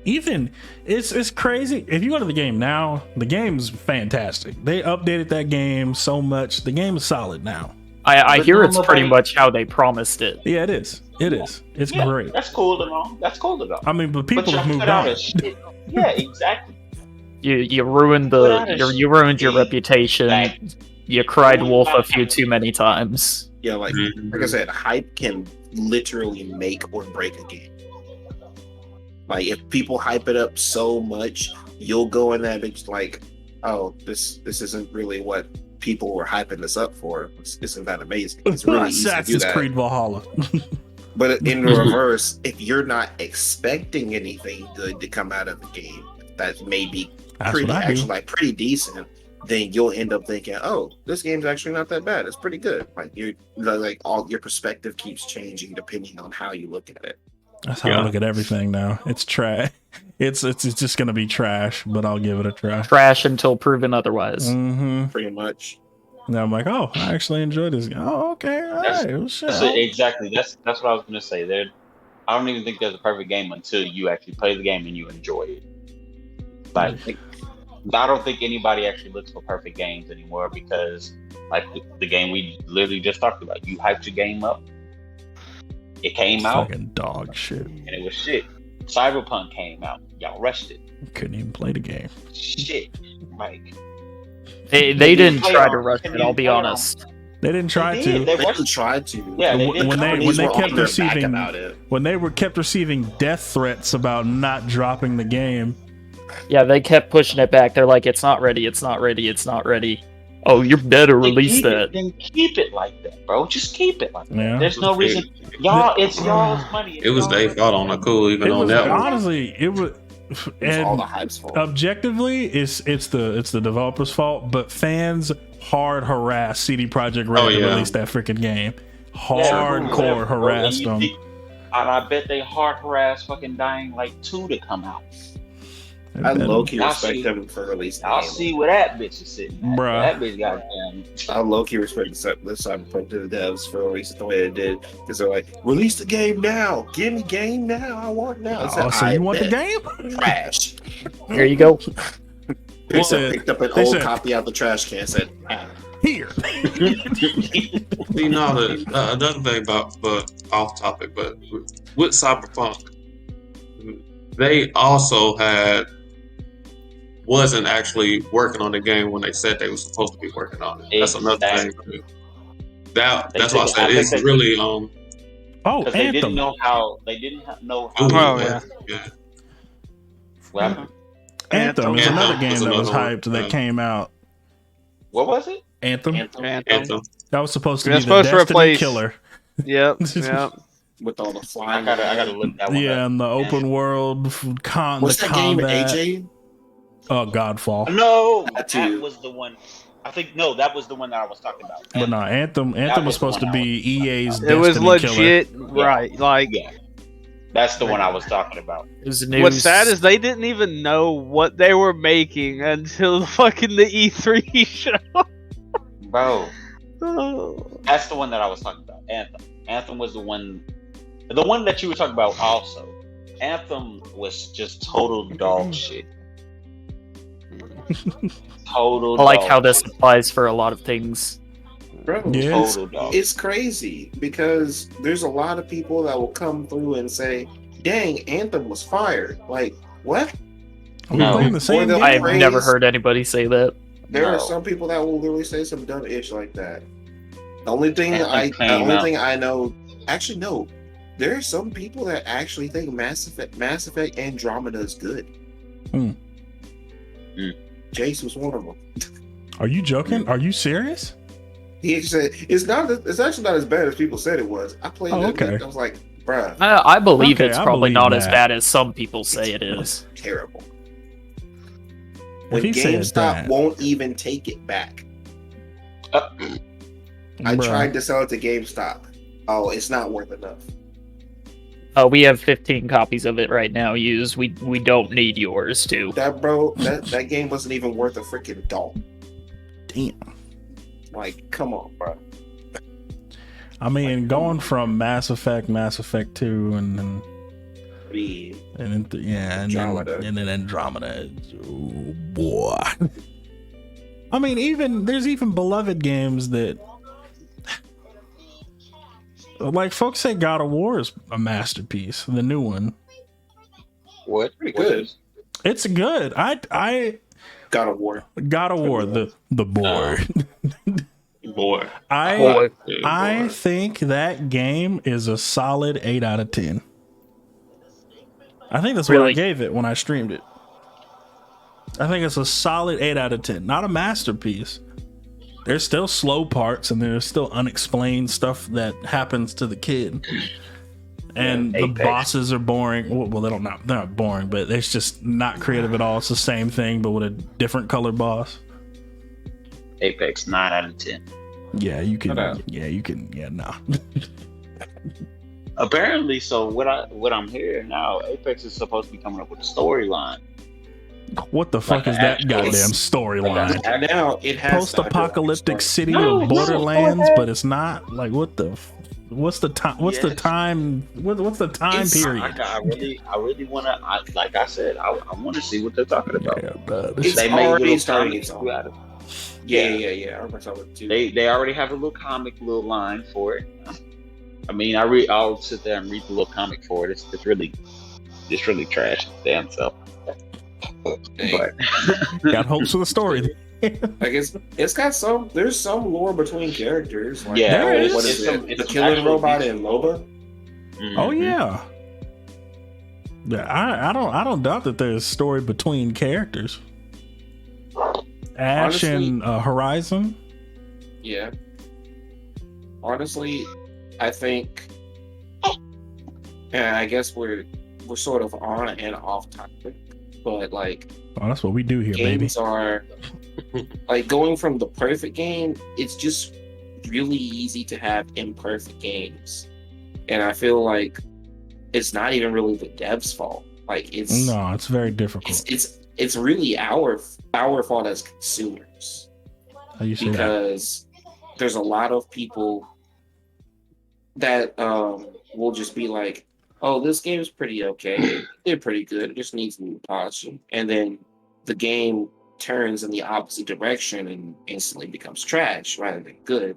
[SPEAKER 1] Even it's crazy. If you go to the game now, the game's fantastic. They updated that game so much. The game is solid now.
[SPEAKER 4] I
[SPEAKER 7] But
[SPEAKER 4] hear it's pretty
[SPEAKER 7] nobody-
[SPEAKER 4] much how they promised it.
[SPEAKER 1] Yeah, it is. It is. It's
[SPEAKER 7] Yeah,
[SPEAKER 1] great.
[SPEAKER 7] That's cool to know. That's cool to know.
[SPEAKER 1] I mean, but people
[SPEAKER 7] y'all
[SPEAKER 1] have moved
[SPEAKER 7] put out
[SPEAKER 1] on.
[SPEAKER 7] a shit. Yeah, exactly.
[SPEAKER 4] You ruined
[SPEAKER 7] Without a
[SPEAKER 4] you ruined your
[SPEAKER 7] shit.
[SPEAKER 4] reputation.
[SPEAKER 7] Like,
[SPEAKER 4] You cried wolf a few too many times.
[SPEAKER 5] Yeah, like I said, hype can literally make or break a game. Like if people hype it up so much, you'll go in that bitch like, oh, this isn't really what people were hyping this up for. Isn't that amazing? It's really easy to do
[SPEAKER 1] Assassin's
[SPEAKER 5] that.
[SPEAKER 1] Creed Valhalla.
[SPEAKER 5] But in the reverse, if you're not expecting anything good to come out of the game that may be
[SPEAKER 1] That's
[SPEAKER 5] pretty
[SPEAKER 1] what I do.
[SPEAKER 5] actually like pretty decent, then you'll end up thinking, oh, this game's actually not that bad. It's pretty good. Like you like all your perspective keeps changing depending on how you look at it.
[SPEAKER 1] That's how I look at everything now. It's trash. It's just gonna be trash, but I'll give it a try.
[SPEAKER 4] Trash until proven otherwise.
[SPEAKER 1] Mm-hmm.
[SPEAKER 5] Pretty much.
[SPEAKER 1] Now I'm like, oh, I actually enjoyed this. Oh, okay, all
[SPEAKER 7] That's-
[SPEAKER 1] right, well, shit.
[SPEAKER 7] That's exactly. That's what I was gonna say. I don't even think there's a perfect game until you actually play the game and you enjoy it. Like, I don't think anybody actually looks for perfect games anymore because, like the game we literally just talked about, you hyped your game up. It came out
[SPEAKER 1] Fucking dog shit.
[SPEAKER 7] and it was shit. Cyberpunk came out. Y'all rushed it.
[SPEAKER 1] Couldn't even play the game.
[SPEAKER 7] Shit. Like
[SPEAKER 4] They didn't try to rush it. I'll be honest.
[SPEAKER 1] They didn't try
[SPEAKER 7] they
[SPEAKER 1] to.
[SPEAKER 7] did. They
[SPEAKER 5] They
[SPEAKER 7] rushed.
[SPEAKER 5] tried to.
[SPEAKER 7] Yeah, they
[SPEAKER 1] When
[SPEAKER 7] did.
[SPEAKER 1] they-
[SPEAKER 5] Companies
[SPEAKER 1] when
[SPEAKER 5] were
[SPEAKER 1] kept
[SPEAKER 5] on their back
[SPEAKER 1] receiving-
[SPEAKER 5] about it.
[SPEAKER 1] When they kept receiving death threats about not dropping the game.
[SPEAKER 4] Yeah, they kept pushing it back. They're like, it's not ready, it's not ready, it's not ready. Oh, you better release that.
[SPEAKER 7] Then keep it like that, bro. Just keep it like that.
[SPEAKER 1] Yeah.
[SPEAKER 7] There's no reason. Y'all, it's y'all's money. It's
[SPEAKER 2] It was
[SPEAKER 7] y'all's
[SPEAKER 2] their
[SPEAKER 7] money.
[SPEAKER 2] fault on the cool, even
[SPEAKER 1] It
[SPEAKER 2] on
[SPEAKER 1] was
[SPEAKER 2] that one.
[SPEAKER 1] honestly, it was.
[SPEAKER 5] It's
[SPEAKER 1] And
[SPEAKER 5] all the hype's fault.
[SPEAKER 1] objectively, it's the developers' fault, but fans hard harassed CD Projekt Red
[SPEAKER 2] Oh,
[SPEAKER 1] to
[SPEAKER 2] yeah.
[SPEAKER 1] release that freaking game.
[SPEAKER 7] Yeah,
[SPEAKER 1] Hardcore
[SPEAKER 7] bro.
[SPEAKER 1] harassed
[SPEAKER 7] And you
[SPEAKER 1] them.
[SPEAKER 7] think- And I bet they hard harassed fucking Dying Light 2 to come out.
[SPEAKER 5] I low-key
[SPEAKER 7] Y'all
[SPEAKER 5] respect
[SPEAKER 7] see-
[SPEAKER 5] them for releasing
[SPEAKER 7] I'll
[SPEAKER 5] the game.
[SPEAKER 7] see where that bitch is sitting. At.
[SPEAKER 1] Bruh.
[SPEAKER 7] That bitch goddamn.
[SPEAKER 5] I low-key respect the Cyberpunk to the devs for releasing the way they did. Because they're like, release the game now. Give me game now. I want it now. I said,
[SPEAKER 1] Oh, so
[SPEAKER 5] "I
[SPEAKER 1] you want the
[SPEAKER 5] bet."
[SPEAKER 1] game?
[SPEAKER 5] Trash.
[SPEAKER 4] There you go.
[SPEAKER 5] They
[SPEAKER 1] said-
[SPEAKER 5] picked up an
[SPEAKER 1] they
[SPEAKER 5] old
[SPEAKER 1] said-
[SPEAKER 5] copy out the trash can and said, ah.
[SPEAKER 1] Here.
[SPEAKER 2] You know, another thing about, but off topic, but with Cyberpunk, they also wasn't actually working on the game when they said they were supposed to be working on it. That's another thing. That's why I said it's really
[SPEAKER 1] Oh,
[SPEAKER 7] Because they didn't
[SPEAKER 1] Anthem.
[SPEAKER 7] know how. They didn't know how.
[SPEAKER 2] doing
[SPEAKER 3] Oh,
[SPEAKER 2] it.
[SPEAKER 3] yeah.
[SPEAKER 2] Yeah.
[SPEAKER 7] What happened?
[SPEAKER 1] Anthem is
[SPEAKER 2] Anthem
[SPEAKER 1] another game
[SPEAKER 2] was
[SPEAKER 1] that was
[SPEAKER 2] another one.
[SPEAKER 1] hyped that came out.
[SPEAKER 7] What was it?
[SPEAKER 1] Anthem.
[SPEAKER 2] Anthem.
[SPEAKER 1] That was supposed to
[SPEAKER 3] They're
[SPEAKER 1] be the
[SPEAKER 3] supposed to
[SPEAKER 1] Destiny
[SPEAKER 3] replace-
[SPEAKER 1] killer.
[SPEAKER 3] Yep. Yep.
[SPEAKER 5] With all the
[SPEAKER 7] I
[SPEAKER 5] flying.
[SPEAKER 7] gotta look that one
[SPEAKER 1] Yeah,
[SPEAKER 7] up.
[SPEAKER 1] and the open world
[SPEAKER 5] What's
[SPEAKER 1] the
[SPEAKER 5] that game,
[SPEAKER 1] combat.
[SPEAKER 5] AJ?
[SPEAKER 1] Oh, Godfall.
[SPEAKER 7] No,
[SPEAKER 5] That
[SPEAKER 7] that
[SPEAKER 5] too.
[SPEAKER 7] was the one. I think no, that was the one that I was talking about.
[SPEAKER 1] But no, Anthem
[SPEAKER 7] was
[SPEAKER 1] was supposed
[SPEAKER 7] the
[SPEAKER 1] to
[SPEAKER 7] one
[SPEAKER 1] be EA's
[SPEAKER 3] It was
[SPEAKER 1] Destiny killer.
[SPEAKER 3] legit, right? Like,
[SPEAKER 7] Yeah, that's the one I was talking about.
[SPEAKER 4] It was news.
[SPEAKER 3] what's sad is they didn't even know what they were making until the E3 show.
[SPEAKER 7] Bro,
[SPEAKER 3] Oh.
[SPEAKER 7] that's the one that I was talking about. Anthem. Anthem was the one that you were talking about. Also, Anthem was just total dog shit. Total.
[SPEAKER 4] I like
[SPEAKER 7] dog
[SPEAKER 4] how this
[SPEAKER 7] shit.
[SPEAKER 4] applies for a lot of things.
[SPEAKER 5] Bro,
[SPEAKER 1] Yeah.
[SPEAKER 7] Total dog.
[SPEAKER 5] it's crazy because there's a lot of people that will come through and say, dang, Anthem was fired. Like, what?
[SPEAKER 1] Are we
[SPEAKER 7] No.
[SPEAKER 1] playing the same
[SPEAKER 5] Or they'll-
[SPEAKER 1] game?
[SPEAKER 4] I've
[SPEAKER 5] praise-
[SPEAKER 4] never heard anybody say that.
[SPEAKER 5] There
[SPEAKER 7] No.
[SPEAKER 5] are some people that will literally say some dumb ish like that. The only thing
[SPEAKER 7] Anthem came out.
[SPEAKER 5] I know, actually no, there are some people that actually think Mass Effect Andromeda is good.
[SPEAKER 1] Hmm.
[SPEAKER 5] Jace was one of them.
[SPEAKER 1] Are you joking? Are you serious?
[SPEAKER 5] He said it's actually not as bad as people said it was. I played
[SPEAKER 1] Oh,
[SPEAKER 5] it.
[SPEAKER 1] okay.
[SPEAKER 5] I was like, bruh,
[SPEAKER 4] I believe
[SPEAKER 1] Okay,
[SPEAKER 4] it's
[SPEAKER 1] I
[SPEAKER 4] probably
[SPEAKER 1] believe
[SPEAKER 4] not as
[SPEAKER 1] that.
[SPEAKER 4] bad as some people say it is.
[SPEAKER 5] terrible.
[SPEAKER 1] If
[SPEAKER 5] When
[SPEAKER 1] he said
[SPEAKER 5] GameStop
[SPEAKER 1] that-
[SPEAKER 5] won't even take it back. I
[SPEAKER 1] Bruh.
[SPEAKER 5] tried to sell it to GameStop. Oh, it's not worth enough.
[SPEAKER 4] We have 15 copies of it right now used. We don't need yours too.
[SPEAKER 5] That game wasn't even worth a freaking dollar.
[SPEAKER 1] Damn.
[SPEAKER 5] Like, come on, bro.
[SPEAKER 1] I mean, going from Mass Effect 2, and
[SPEAKER 5] 3.
[SPEAKER 1] And then
[SPEAKER 5] Andromeda.
[SPEAKER 1] and then Andromeda. Oh boy. I mean, there's even beloved games that, like, folks say God of War is a masterpiece, the new one.
[SPEAKER 6] What?
[SPEAKER 5] Pretty good.
[SPEAKER 1] It's good. I
[SPEAKER 5] God of War.
[SPEAKER 1] God of War, the board.
[SPEAKER 2] Boy.
[SPEAKER 1] I think that game is a solid 8 out of 10. I think that's what I gave it when I streamed it. I think it's a solid 8 out of 10. Not a masterpiece. There's still slow parts and there's still unexplained stuff that happens to the kid. And the bosses are boring. Well, they're not boring, but it's just not creative at all. It's the same thing, but with a different color boss.
[SPEAKER 6] Apex 9 out of 10.
[SPEAKER 1] Yeah, you can. Yeah, no.
[SPEAKER 6] Apparently, so what I'm hearing now, Apex is supposed to be coming up with a storyline.
[SPEAKER 1] What the fuck is that goddamn storyline?
[SPEAKER 5] Now it has
[SPEAKER 1] post-apocalyptic city of Borderlands, but it's not. Like, what the? What's the time? What's the time? What's the time period?
[SPEAKER 6] I really want to. Like I said, I want to see what they're talking about.
[SPEAKER 5] Yeah, it's already starting its own. Yeah.
[SPEAKER 6] They already have a little line for it. I mean, I'll sit there and read the little comic for it. It's really trash. Damn self. But
[SPEAKER 1] got hopes for the story.
[SPEAKER 5] Like it's got there's some lore between characters. Like,
[SPEAKER 6] yeah,
[SPEAKER 1] there is.
[SPEAKER 5] What is it? The killing robot and Loba.
[SPEAKER 6] Mm-hmm.
[SPEAKER 1] Oh yeah. Yeah, I don't doubt that there's story between characters. Ash and Horizon.
[SPEAKER 5] Yeah. Honestly, I think, and I guess we're sort of on and off topic, but like,
[SPEAKER 1] that's what we do here,
[SPEAKER 5] games
[SPEAKER 1] baby.
[SPEAKER 5] Are like going from the perfect game. It's just really easy to have imperfect games, and I feel like it's not even really the devs' fault. Like
[SPEAKER 1] it's very difficult.
[SPEAKER 5] It's really our fault as consumers.
[SPEAKER 1] How you say
[SPEAKER 5] because there's a lot of people that will just be like, oh, this game is pretty okay. They're pretty good. It just needs new polishing. And then the game turns in the opposite direction and instantly becomes trash rather than good.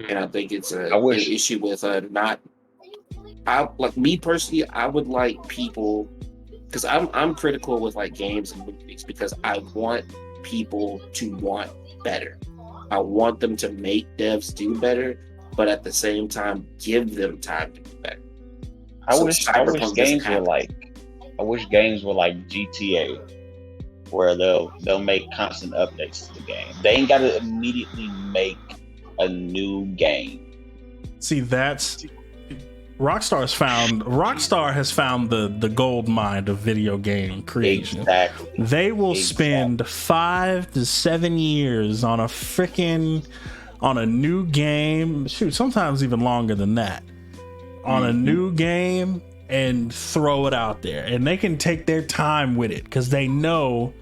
[SPEAKER 5] And I think it's an issue with like me personally, I would like people, because I'm critical with like games and movies because I want people to want better. I want them to make devs do better, but at the same time, give them time to do better.
[SPEAKER 6] I wish games were like GTA, where they'll make constant updates to the game. They ain't got to immediately make a new game.
[SPEAKER 1] See, that's Rockstar has found the gold mine of video game creation.
[SPEAKER 6] Exactly.
[SPEAKER 1] They will spend 5 to 7 years on a new game. Shoot, sometimes even longer than that. On a new game and throw it out there, and they can take their time with it because they know,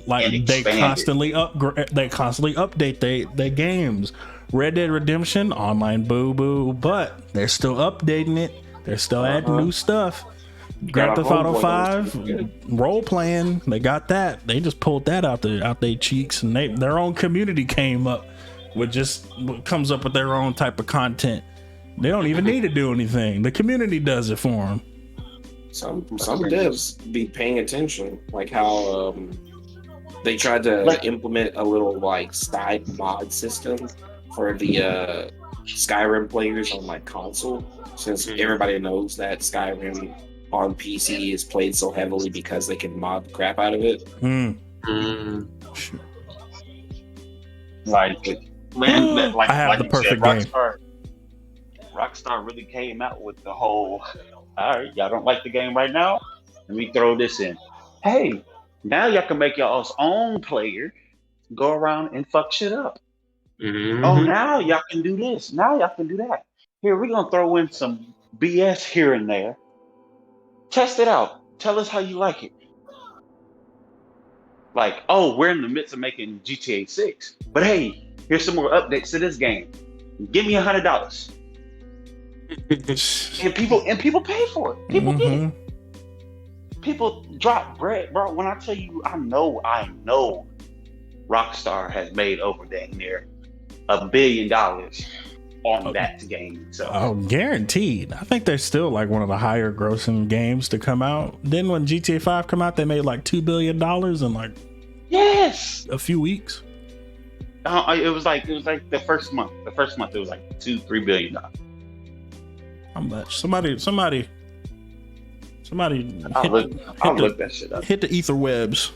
[SPEAKER 1] like, they constantly update their games. Red Dead Redemption online, boo, but they're still updating it. They're still adding new stuff. Grand Theft Auto 5 role playing, they got that. They just pulled that out their cheeks, and their own community came up with comes up with their own type of content. They don't even need to do anything. The community does it for them.
[SPEAKER 5] Some devs be paying attention, like how they tried to implement a little like side mod system for the Skyrim players on like console, since everybody knows that Skyrim on PC is played so heavily because they can mod the crap out of it.
[SPEAKER 7] Like, man,
[SPEAKER 1] I have the perfect game.
[SPEAKER 7] Rockstar really came out with the whole, all right, y'all don't like the game right now? Let me throw this in. Hey, now y'all can make y'all's own player go around and fuck shit up.
[SPEAKER 2] Mm-hmm.
[SPEAKER 7] Oh, now y'all can do this. Now y'all can do that. Here, we're going to throw in some BS here and there. Test it out. Tell us how you like it. Like, oh, we're in the midst of making GTA 6. But hey, here's some more updates to this game. Give me $100. and people pay for it. People get it. people drop bread, bro. When I tell you, I know Rockstar has made over that near $1 billion on that game. So
[SPEAKER 1] guaranteed. I think they're still like one of the higher grossing games to come out. Then when GTA 5 come out, they made like $2 billion in like a few weeks.
[SPEAKER 7] It was like the first month. The first month it was like $2-3 billion.
[SPEAKER 1] How much? Somebody
[SPEAKER 7] I'll look that shit up.
[SPEAKER 1] hit the ether webs.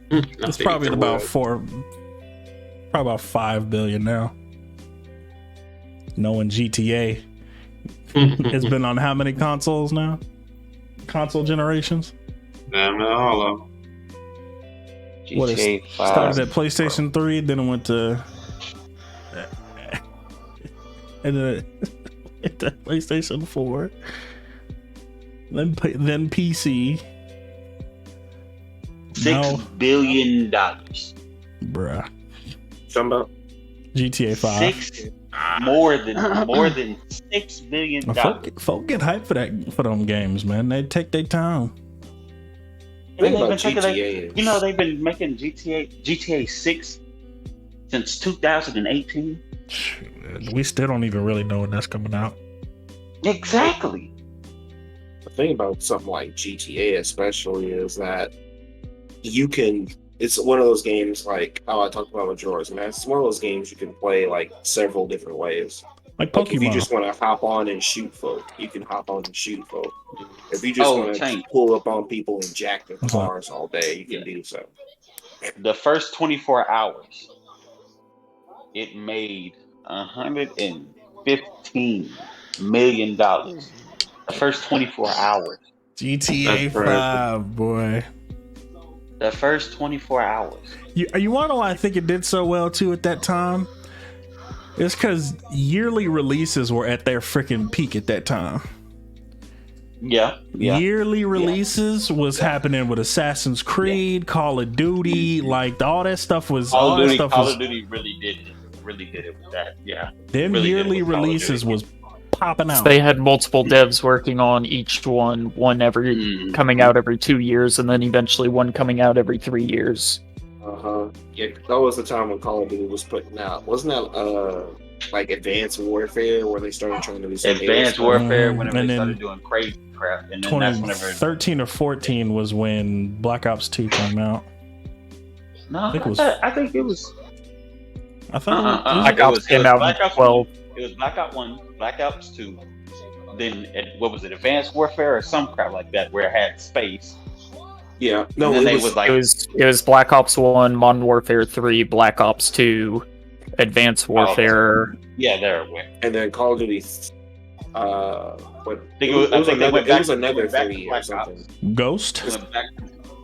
[SPEAKER 1] It's probably about $5 billion now. Knowing GTA has been on how many consoles now? Console generations?
[SPEAKER 2] Damn, all of them.
[SPEAKER 1] What is
[SPEAKER 7] GTA 5
[SPEAKER 1] started at PlayStation 3, then it went to and then it to PlayStation 4, then PC.
[SPEAKER 7] $6 billion.
[SPEAKER 1] Bruh.
[SPEAKER 5] Something about
[SPEAKER 1] GTA 5.
[SPEAKER 7] More than $6 billion.
[SPEAKER 1] Folk get hyped for them games, man. They take their time.
[SPEAKER 5] Think about GTA.
[SPEAKER 7] They've been making GTA 6 since 2018.
[SPEAKER 1] We still don't even really know when that's coming out.
[SPEAKER 7] Exactly.
[SPEAKER 5] The thing about something like GTA especially is that it's one of those games like how I talked about with Majora's Mask. It's one of those games you can play like several different ways.
[SPEAKER 1] Like
[SPEAKER 5] Like if you
[SPEAKER 1] Pokemon.
[SPEAKER 5] just want to hop on and shoot folk, you can hop on and shoot folk. If you just want to
[SPEAKER 7] Tank.
[SPEAKER 5] pull up on people and jack their
[SPEAKER 1] What's that?
[SPEAKER 5] cars all day, you can do so.
[SPEAKER 7] The first 24 hours, it made $115 million. The first 24 hours.
[SPEAKER 1] GTA
[SPEAKER 2] That's crazy.
[SPEAKER 1] 5, boy.
[SPEAKER 7] The first 24 hours.
[SPEAKER 1] You want to know why I think it did so well too at that time? It's because yearly releases were at their freaking peak at that time.
[SPEAKER 7] Yeah.
[SPEAKER 1] Yearly releases was happening with Assassin's Creed, Call of Duty, like all that stuff was.
[SPEAKER 7] Call of Duty really did it with that. Yeah.
[SPEAKER 1] Them
[SPEAKER 7] really did
[SPEAKER 1] yearly
[SPEAKER 7] with Call of
[SPEAKER 1] releases
[SPEAKER 7] Duty.
[SPEAKER 1] was popping out.
[SPEAKER 4] They had multiple devs working on each one coming out every 2 years, and then eventually one coming out every 3 years.
[SPEAKER 5] Yeah, that was the time when Call of Duty was putting out. Wasn't that like Advanced Warfare where they started trying to do some
[SPEAKER 7] Advanced
[SPEAKER 5] Warfare?
[SPEAKER 7] Warfare, whenever
[SPEAKER 1] And
[SPEAKER 7] they
[SPEAKER 1] then
[SPEAKER 7] started doing crazy crap, and then that's whenever
[SPEAKER 1] 2013 or 14 was when Black Ops 2 came out.
[SPEAKER 7] No,
[SPEAKER 1] I think it was-
[SPEAKER 7] I think it was.
[SPEAKER 1] I thought
[SPEAKER 4] Black Ops came out in 12.
[SPEAKER 7] It was Black Ops 1, Black Ops 2. Then what was it? Advanced Warfare or some crap like that, where it had space.
[SPEAKER 5] Yeah, no,
[SPEAKER 7] And then
[SPEAKER 5] it was
[SPEAKER 7] like
[SPEAKER 4] It was Black Ops 1, Modern Warfare 3, Black Ops 2, Advanced Warfare.
[SPEAKER 7] yeah, there it went.
[SPEAKER 5] and then Call of Duty. What?
[SPEAKER 7] I think
[SPEAKER 5] It was
[SPEAKER 7] they went back to
[SPEAKER 5] another
[SPEAKER 7] Black
[SPEAKER 5] 3 or
[SPEAKER 7] Ops.
[SPEAKER 5] something.
[SPEAKER 1] Ghost.
[SPEAKER 7] It went back-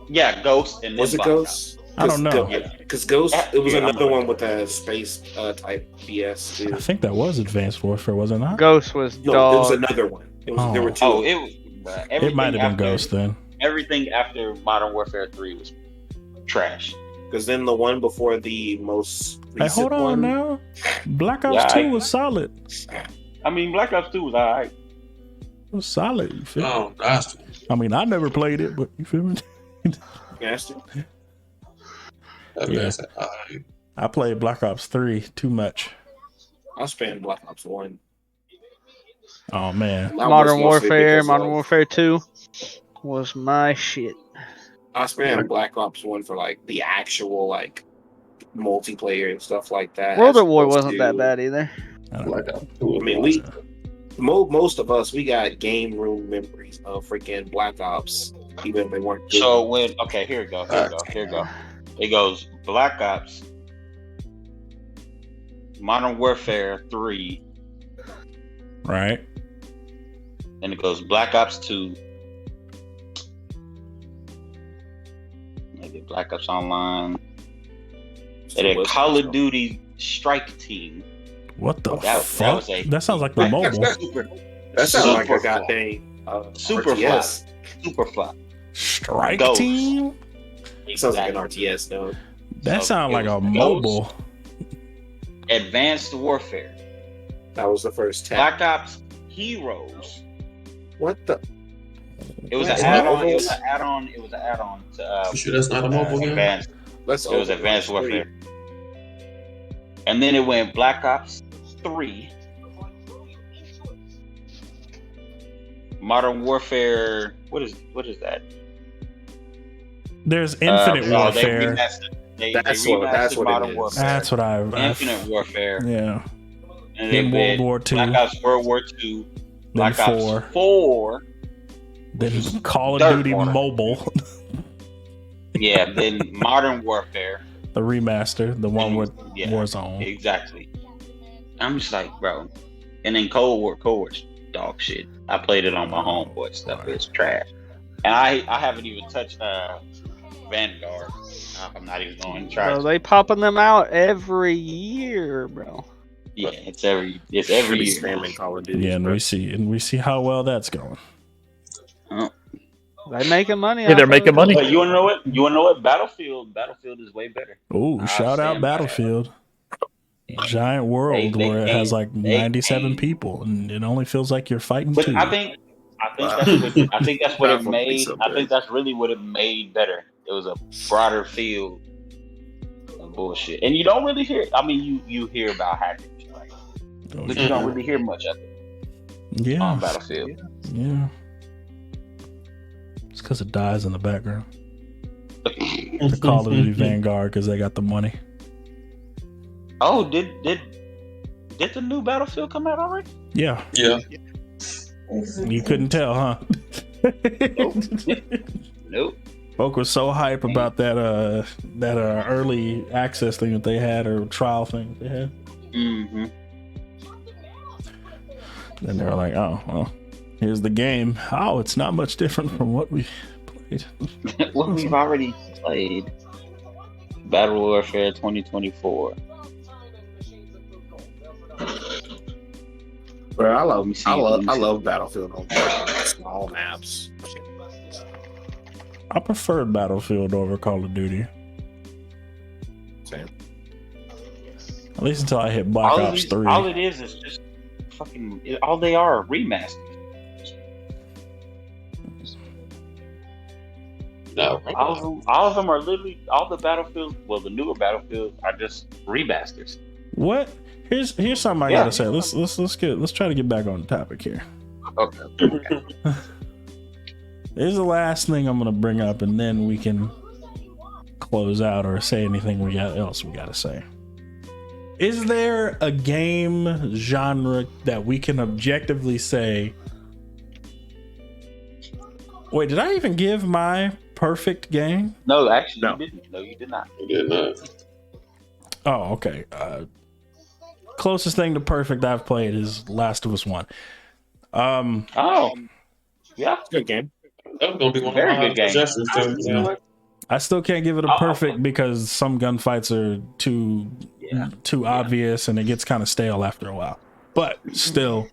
[SPEAKER 7] Yeah, Ghost and then
[SPEAKER 5] Was it
[SPEAKER 7] Black
[SPEAKER 5] Ghost?
[SPEAKER 1] I don't know.
[SPEAKER 5] Because Ghost, it was
[SPEAKER 7] Yeah, I'm
[SPEAKER 5] another
[SPEAKER 7] not-
[SPEAKER 5] one with a space type BS too.
[SPEAKER 1] I think that was Advanced Warfare, was it not?
[SPEAKER 3] Ghost was
[SPEAKER 5] No,
[SPEAKER 3] dog.
[SPEAKER 5] it was another one. There were two.
[SPEAKER 7] Oh, it was.
[SPEAKER 1] It might have been Ghost then.
[SPEAKER 7] Everything after Modern Warfare 3 was trash.
[SPEAKER 5] Because then the one before the most
[SPEAKER 1] Hey,
[SPEAKER 5] recent
[SPEAKER 1] hold on
[SPEAKER 5] one,
[SPEAKER 1] now. Black Ops 2 was solid.
[SPEAKER 7] I mean, Black Ops 2 was alright.
[SPEAKER 1] It was solid. You feel me?
[SPEAKER 2] Oh, nasty.
[SPEAKER 1] I mean, I never played it, but you feel me?
[SPEAKER 5] Nasty.
[SPEAKER 2] That
[SPEAKER 1] Yeah.
[SPEAKER 2] man said, all right.
[SPEAKER 1] I played Black Ops 3 too much.
[SPEAKER 5] I spanned Black Ops 1.
[SPEAKER 1] Oh man.
[SPEAKER 5] That was
[SPEAKER 3] Modern
[SPEAKER 5] mostly
[SPEAKER 3] Warfare,
[SPEAKER 5] because
[SPEAKER 3] Modern
[SPEAKER 5] of-
[SPEAKER 3] Warfare 2 was my shit.
[SPEAKER 5] I spanned Black Ops 1 for like the actual like multiplayer and stuff like that.
[SPEAKER 3] World
[SPEAKER 5] as
[SPEAKER 3] at War
[SPEAKER 5] opposed
[SPEAKER 3] wasn't
[SPEAKER 5] to-
[SPEAKER 3] that bad either.
[SPEAKER 2] Black Ops 2
[SPEAKER 5] I
[SPEAKER 2] was
[SPEAKER 5] mean,
[SPEAKER 2] awesome.
[SPEAKER 5] most of us, we got game room memories of freaking Black Ops, even if they weren't good.
[SPEAKER 7] So here we go. It goes Black Ops, Modern Warfare 3,
[SPEAKER 1] Right.
[SPEAKER 7] and it goes Black Ops 2, maybe Black Ops Online, and then Call of Duty Strike Team.
[SPEAKER 1] What the
[SPEAKER 7] That
[SPEAKER 1] fuck?
[SPEAKER 7] was a-
[SPEAKER 1] That sounds like the mobile.
[SPEAKER 5] That sounds like a
[SPEAKER 7] Super
[SPEAKER 5] goddamn
[SPEAKER 7] Super
[SPEAKER 5] RTS.
[SPEAKER 7] Super flop.
[SPEAKER 1] Strike
[SPEAKER 7] Ghost.
[SPEAKER 1] Team?
[SPEAKER 5] It sounds like an RTS, though.
[SPEAKER 1] That
[SPEAKER 7] So
[SPEAKER 1] sounds
[SPEAKER 7] it
[SPEAKER 1] like a
[SPEAKER 7] was
[SPEAKER 1] mobile.
[SPEAKER 7] Advanced Warfare,
[SPEAKER 5] That was the first tag.
[SPEAKER 7] Black Ops Heroes,
[SPEAKER 5] What the?
[SPEAKER 7] It was an
[SPEAKER 5] It's
[SPEAKER 7] add-on.
[SPEAKER 5] not
[SPEAKER 7] It was an add-on. It was an add-on to
[SPEAKER 2] You sure that's not a mobile game?
[SPEAKER 7] Advanced.
[SPEAKER 5] Let's
[SPEAKER 7] It was Advanced Warfare. And then it went Black Ops 3, Modern Warfare. What is that?
[SPEAKER 1] There's Infinite
[SPEAKER 7] They
[SPEAKER 1] Warfare.
[SPEAKER 5] That's
[SPEAKER 7] remastered
[SPEAKER 5] what
[SPEAKER 7] Modern
[SPEAKER 5] it is.
[SPEAKER 7] Warfare.
[SPEAKER 1] That's what I've
[SPEAKER 7] Infinite Warfare.
[SPEAKER 1] yeah.
[SPEAKER 7] And
[SPEAKER 1] Then
[SPEAKER 7] then
[SPEAKER 1] World War II.
[SPEAKER 7] Black Ops World War II.
[SPEAKER 1] Then
[SPEAKER 7] Black
[SPEAKER 1] 4.
[SPEAKER 7] Ops 4.
[SPEAKER 1] Then Call of
[SPEAKER 7] Dirt
[SPEAKER 1] Duty
[SPEAKER 7] Water.
[SPEAKER 1] Mobile,
[SPEAKER 7] Yeah, then Modern Warfare.
[SPEAKER 1] the remaster, the one with
[SPEAKER 7] Yeah,
[SPEAKER 1] Warzone.
[SPEAKER 7] exactly. I'm just like, bro. And then Cold War's dog shit. I played it on my homeboy stuff. It's trash. And I haven't even touched Vanguard. I'm not even going to try.
[SPEAKER 3] Bro, they popping them out every year, bro.
[SPEAKER 7] Yeah, it's every year.
[SPEAKER 5] spamming Call of Duty.
[SPEAKER 1] Yeah, and we see how well that's going.
[SPEAKER 3] They making money.
[SPEAKER 4] Yeah, they're
[SPEAKER 3] off of
[SPEAKER 4] making
[SPEAKER 3] it.
[SPEAKER 4] money.
[SPEAKER 7] But you wanna know what? Battlefield is way better.
[SPEAKER 1] Oh, shout out
[SPEAKER 7] stand by that.
[SPEAKER 1] Battlefield. Giant world
[SPEAKER 7] They-
[SPEAKER 1] where it has like
[SPEAKER 7] they
[SPEAKER 1] 97
[SPEAKER 7] came-
[SPEAKER 1] people, and it only feels like you're fighting
[SPEAKER 7] But
[SPEAKER 1] two.
[SPEAKER 7] I think that's what it
[SPEAKER 5] Battlefield
[SPEAKER 7] made.
[SPEAKER 5] is so
[SPEAKER 7] I
[SPEAKER 5] good.
[SPEAKER 7] think that's really what it made better. It was a broader field of bullshit, and you don't really hear. I mean, you hear about hackers, right?
[SPEAKER 1] Oh,
[SPEAKER 7] But you don't really hear much of it
[SPEAKER 1] yeah,
[SPEAKER 7] on Battlefield.
[SPEAKER 1] yeah. It's because it dies in the background. The Call of Duty Vanguard because they got the money.
[SPEAKER 7] Oh, did the new Battlefield come out already?
[SPEAKER 1] Yeah,
[SPEAKER 2] Yeah.
[SPEAKER 1] you couldn't tell, huh?
[SPEAKER 7] Nope.
[SPEAKER 1] Folk was so hype about that early access thing that they had, or trial thing they had.
[SPEAKER 7] Mm-hmm.
[SPEAKER 1] Then they were like, oh, well, here's the game. Oh, it's not much different from what we played.
[SPEAKER 7] What we've already played. Battle Warfare 2024.
[SPEAKER 5] Bro, I
[SPEAKER 7] Let me see.
[SPEAKER 5] love Battlefield on small maps.
[SPEAKER 1] I preferred Battlefield over Call of Duty.
[SPEAKER 5] Same.
[SPEAKER 1] At least until I hit Black Ops 3.
[SPEAKER 7] All it is just fucking. All they are remasters.
[SPEAKER 2] No.
[SPEAKER 7] All of them are literally all the Battlefield. Well, the newer Battlefields are just remasters.
[SPEAKER 1] What? Here's something I
[SPEAKER 7] Yeah.
[SPEAKER 1] gotta say. Let's try to get back on the topic here.
[SPEAKER 7] Okay.
[SPEAKER 1] Here's the last thing I'm gonna bring up, and then we can close out or say anything else we gotta say. Is there a game genre that we can objectively say? Wait, did I even give my perfect game?
[SPEAKER 7] No, actually,
[SPEAKER 5] No.
[SPEAKER 7] you didn't. No, you did not.
[SPEAKER 2] You did not.
[SPEAKER 1] Oh, okay. Closest thing to perfect I've played is Last of Us 1.
[SPEAKER 7] Oh, yeah.
[SPEAKER 5] Good game.
[SPEAKER 2] That was gonna be one
[SPEAKER 7] Very
[SPEAKER 2] of my
[SPEAKER 7] good game.
[SPEAKER 2] suggestions too. Yeah.
[SPEAKER 1] I still can't give it a perfect because some gunfights are
[SPEAKER 7] Yeah.
[SPEAKER 1] too obvious and it gets kind of stale after a while. But still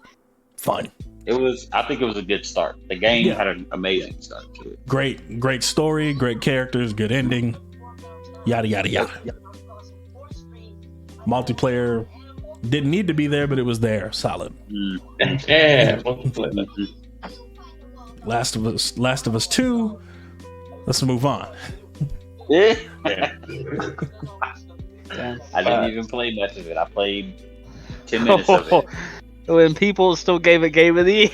[SPEAKER 1] fun.
[SPEAKER 7] I think it was a good start. The game
[SPEAKER 1] Yeah.
[SPEAKER 7] had an amazing start to it.
[SPEAKER 1] Great story, great characters, good ending. Yada yada yada. Multiplayer didn't need to be there, but it was there. Solid.
[SPEAKER 2] Yeah. multiplayer.
[SPEAKER 1] Last of Us 2. Let's move on.
[SPEAKER 7] Yeah.
[SPEAKER 3] Damn.
[SPEAKER 7] I didn't even play much of it. I played 10 minutes of it.
[SPEAKER 3] When people still gave it Game of the Year.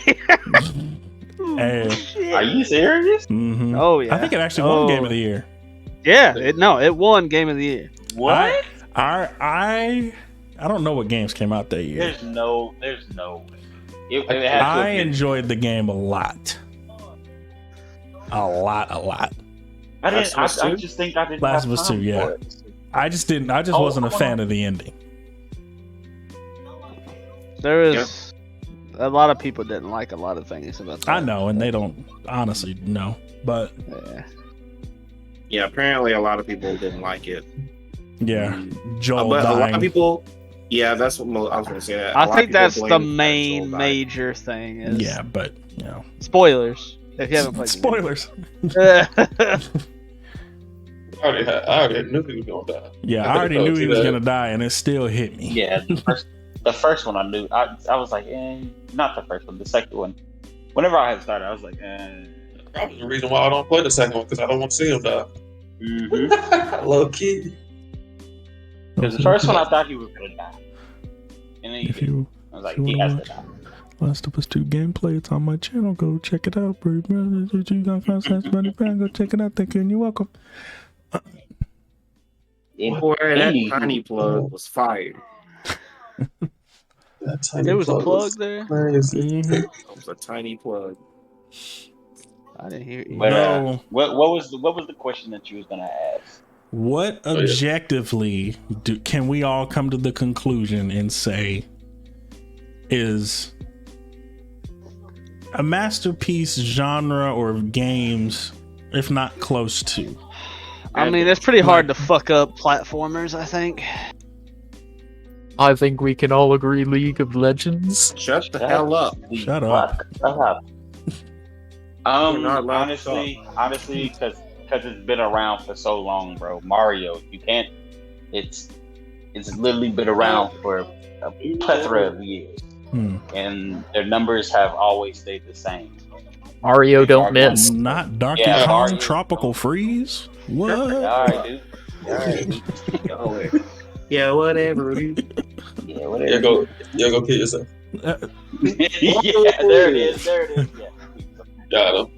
[SPEAKER 1] Hey.
[SPEAKER 7] Are you serious?
[SPEAKER 1] Mhm.
[SPEAKER 3] Oh yeah.
[SPEAKER 1] I think it actually won Game of the Year.
[SPEAKER 3] Yeah. It won Game of the Year.
[SPEAKER 7] What?
[SPEAKER 1] I don't know what games came out that year.
[SPEAKER 7] There's no way. It had to
[SPEAKER 1] I
[SPEAKER 7] have been-
[SPEAKER 1] enjoyed the game a lot. A lot.
[SPEAKER 7] I
[SPEAKER 5] Last of Us
[SPEAKER 7] I
[SPEAKER 5] 2?
[SPEAKER 7] just think I didn't
[SPEAKER 1] Last
[SPEAKER 7] have
[SPEAKER 1] of Us
[SPEAKER 7] time
[SPEAKER 1] 2, yeah.
[SPEAKER 7] for it.
[SPEAKER 1] I just
[SPEAKER 7] Oh,
[SPEAKER 1] wasn't a
[SPEAKER 7] hold
[SPEAKER 1] fan
[SPEAKER 7] on.
[SPEAKER 1] of the ending.
[SPEAKER 3] There is a lot of people didn't like a lot of things about that.
[SPEAKER 1] I know, and they don't honestly know. But
[SPEAKER 3] Yeah.
[SPEAKER 5] Yeah, apparently a lot of people didn't like it.
[SPEAKER 1] yeah, Joel
[SPEAKER 5] But a lot
[SPEAKER 1] dying.
[SPEAKER 5] of people, yeah, that's what I was going to say. That. A
[SPEAKER 3] I
[SPEAKER 5] lot of
[SPEAKER 3] think
[SPEAKER 5] people
[SPEAKER 3] that's the
[SPEAKER 5] blame that
[SPEAKER 3] main
[SPEAKER 5] Joel died.
[SPEAKER 3] major thing. Is
[SPEAKER 1] Yeah, but you know,
[SPEAKER 3] spoilers. If you haven't played the game.
[SPEAKER 1] spoilers.
[SPEAKER 2] I already knew he was gonna die.
[SPEAKER 1] Yeah,
[SPEAKER 2] I
[SPEAKER 1] I already
[SPEAKER 2] told
[SPEAKER 1] knew he
[SPEAKER 2] you
[SPEAKER 1] was
[SPEAKER 2] that.
[SPEAKER 1] gonna die, and it still hit me.
[SPEAKER 7] Yeah, the first one I knew. I was like, not the first one, the second one. Whenever I had started, I was like,
[SPEAKER 2] Probably the reason why I don't play the second one because I don't want to see him die.
[SPEAKER 7] Mm-hmm.
[SPEAKER 2] Low key.
[SPEAKER 7] Because the first one, I thought he was gonna die, and then
[SPEAKER 1] If you
[SPEAKER 7] I was like,
[SPEAKER 1] if you
[SPEAKER 7] he
[SPEAKER 1] wanna
[SPEAKER 7] has to die.
[SPEAKER 1] Last of Us 2 gameplay, it's on my channel. Go check it out, bro. Go check it out. Thank you, and you're welcome.
[SPEAKER 5] Boy, that
[SPEAKER 7] Anywho.
[SPEAKER 5] tiny plug was fired.
[SPEAKER 2] That tiny
[SPEAKER 3] There was a
[SPEAKER 2] plug
[SPEAKER 3] plug there.
[SPEAKER 2] crazy.
[SPEAKER 1] Mhm.
[SPEAKER 5] It was a tiny plug.
[SPEAKER 3] I didn't hear you.
[SPEAKER 7] But
[SPEAKER 1] No.
[SPEAKER 7] what was the question that you was gonna ask?
[SPEAKER 1] What
[SPEAKER 2] yeah.
[SPEAKER 1] objectively can we all come to the conclusion and say is a masterpiece genre or games, if not close to?
[SPEAKER 3] I mean, it's pretty hard to fuck up platformers, I think.
[SPEAKER 4] I think we can all agree League of Legends.
[SPEAKER 5] Shut the hell up.
[SPEAKER 1] Shut up.
[SPEAKER 5] You're not allowed to
[SPEAKER 7] Honestly, because it's been around for so long, bro. Mario, you can't. It's literally been around for a plethora of years, and their numbers have always stayed the same.
[SPEAKER 4] Mario don't miss.
[SPEAKER 1] Not Donkey
[SPEAKER 7] Yeah,
[SPEAKER 1] Kong
[SPEAKER 7] Mario.
[SPEAKER 1] Tropical Freeze? What?
[SPEAKER 7] All right, dude. All right, dude.
[SPEAKER 5] Yeah, whatever, dude.
[SPEAKER 7] Yeah,
[SPEAKER 2] Yeah,
[SPEAKER 7] whatever.
[SPEAKER 2] go kill yourself.
[SPEAKER 7] Yeah, there it is. Yeah.
[SPEAKER 2] Got him.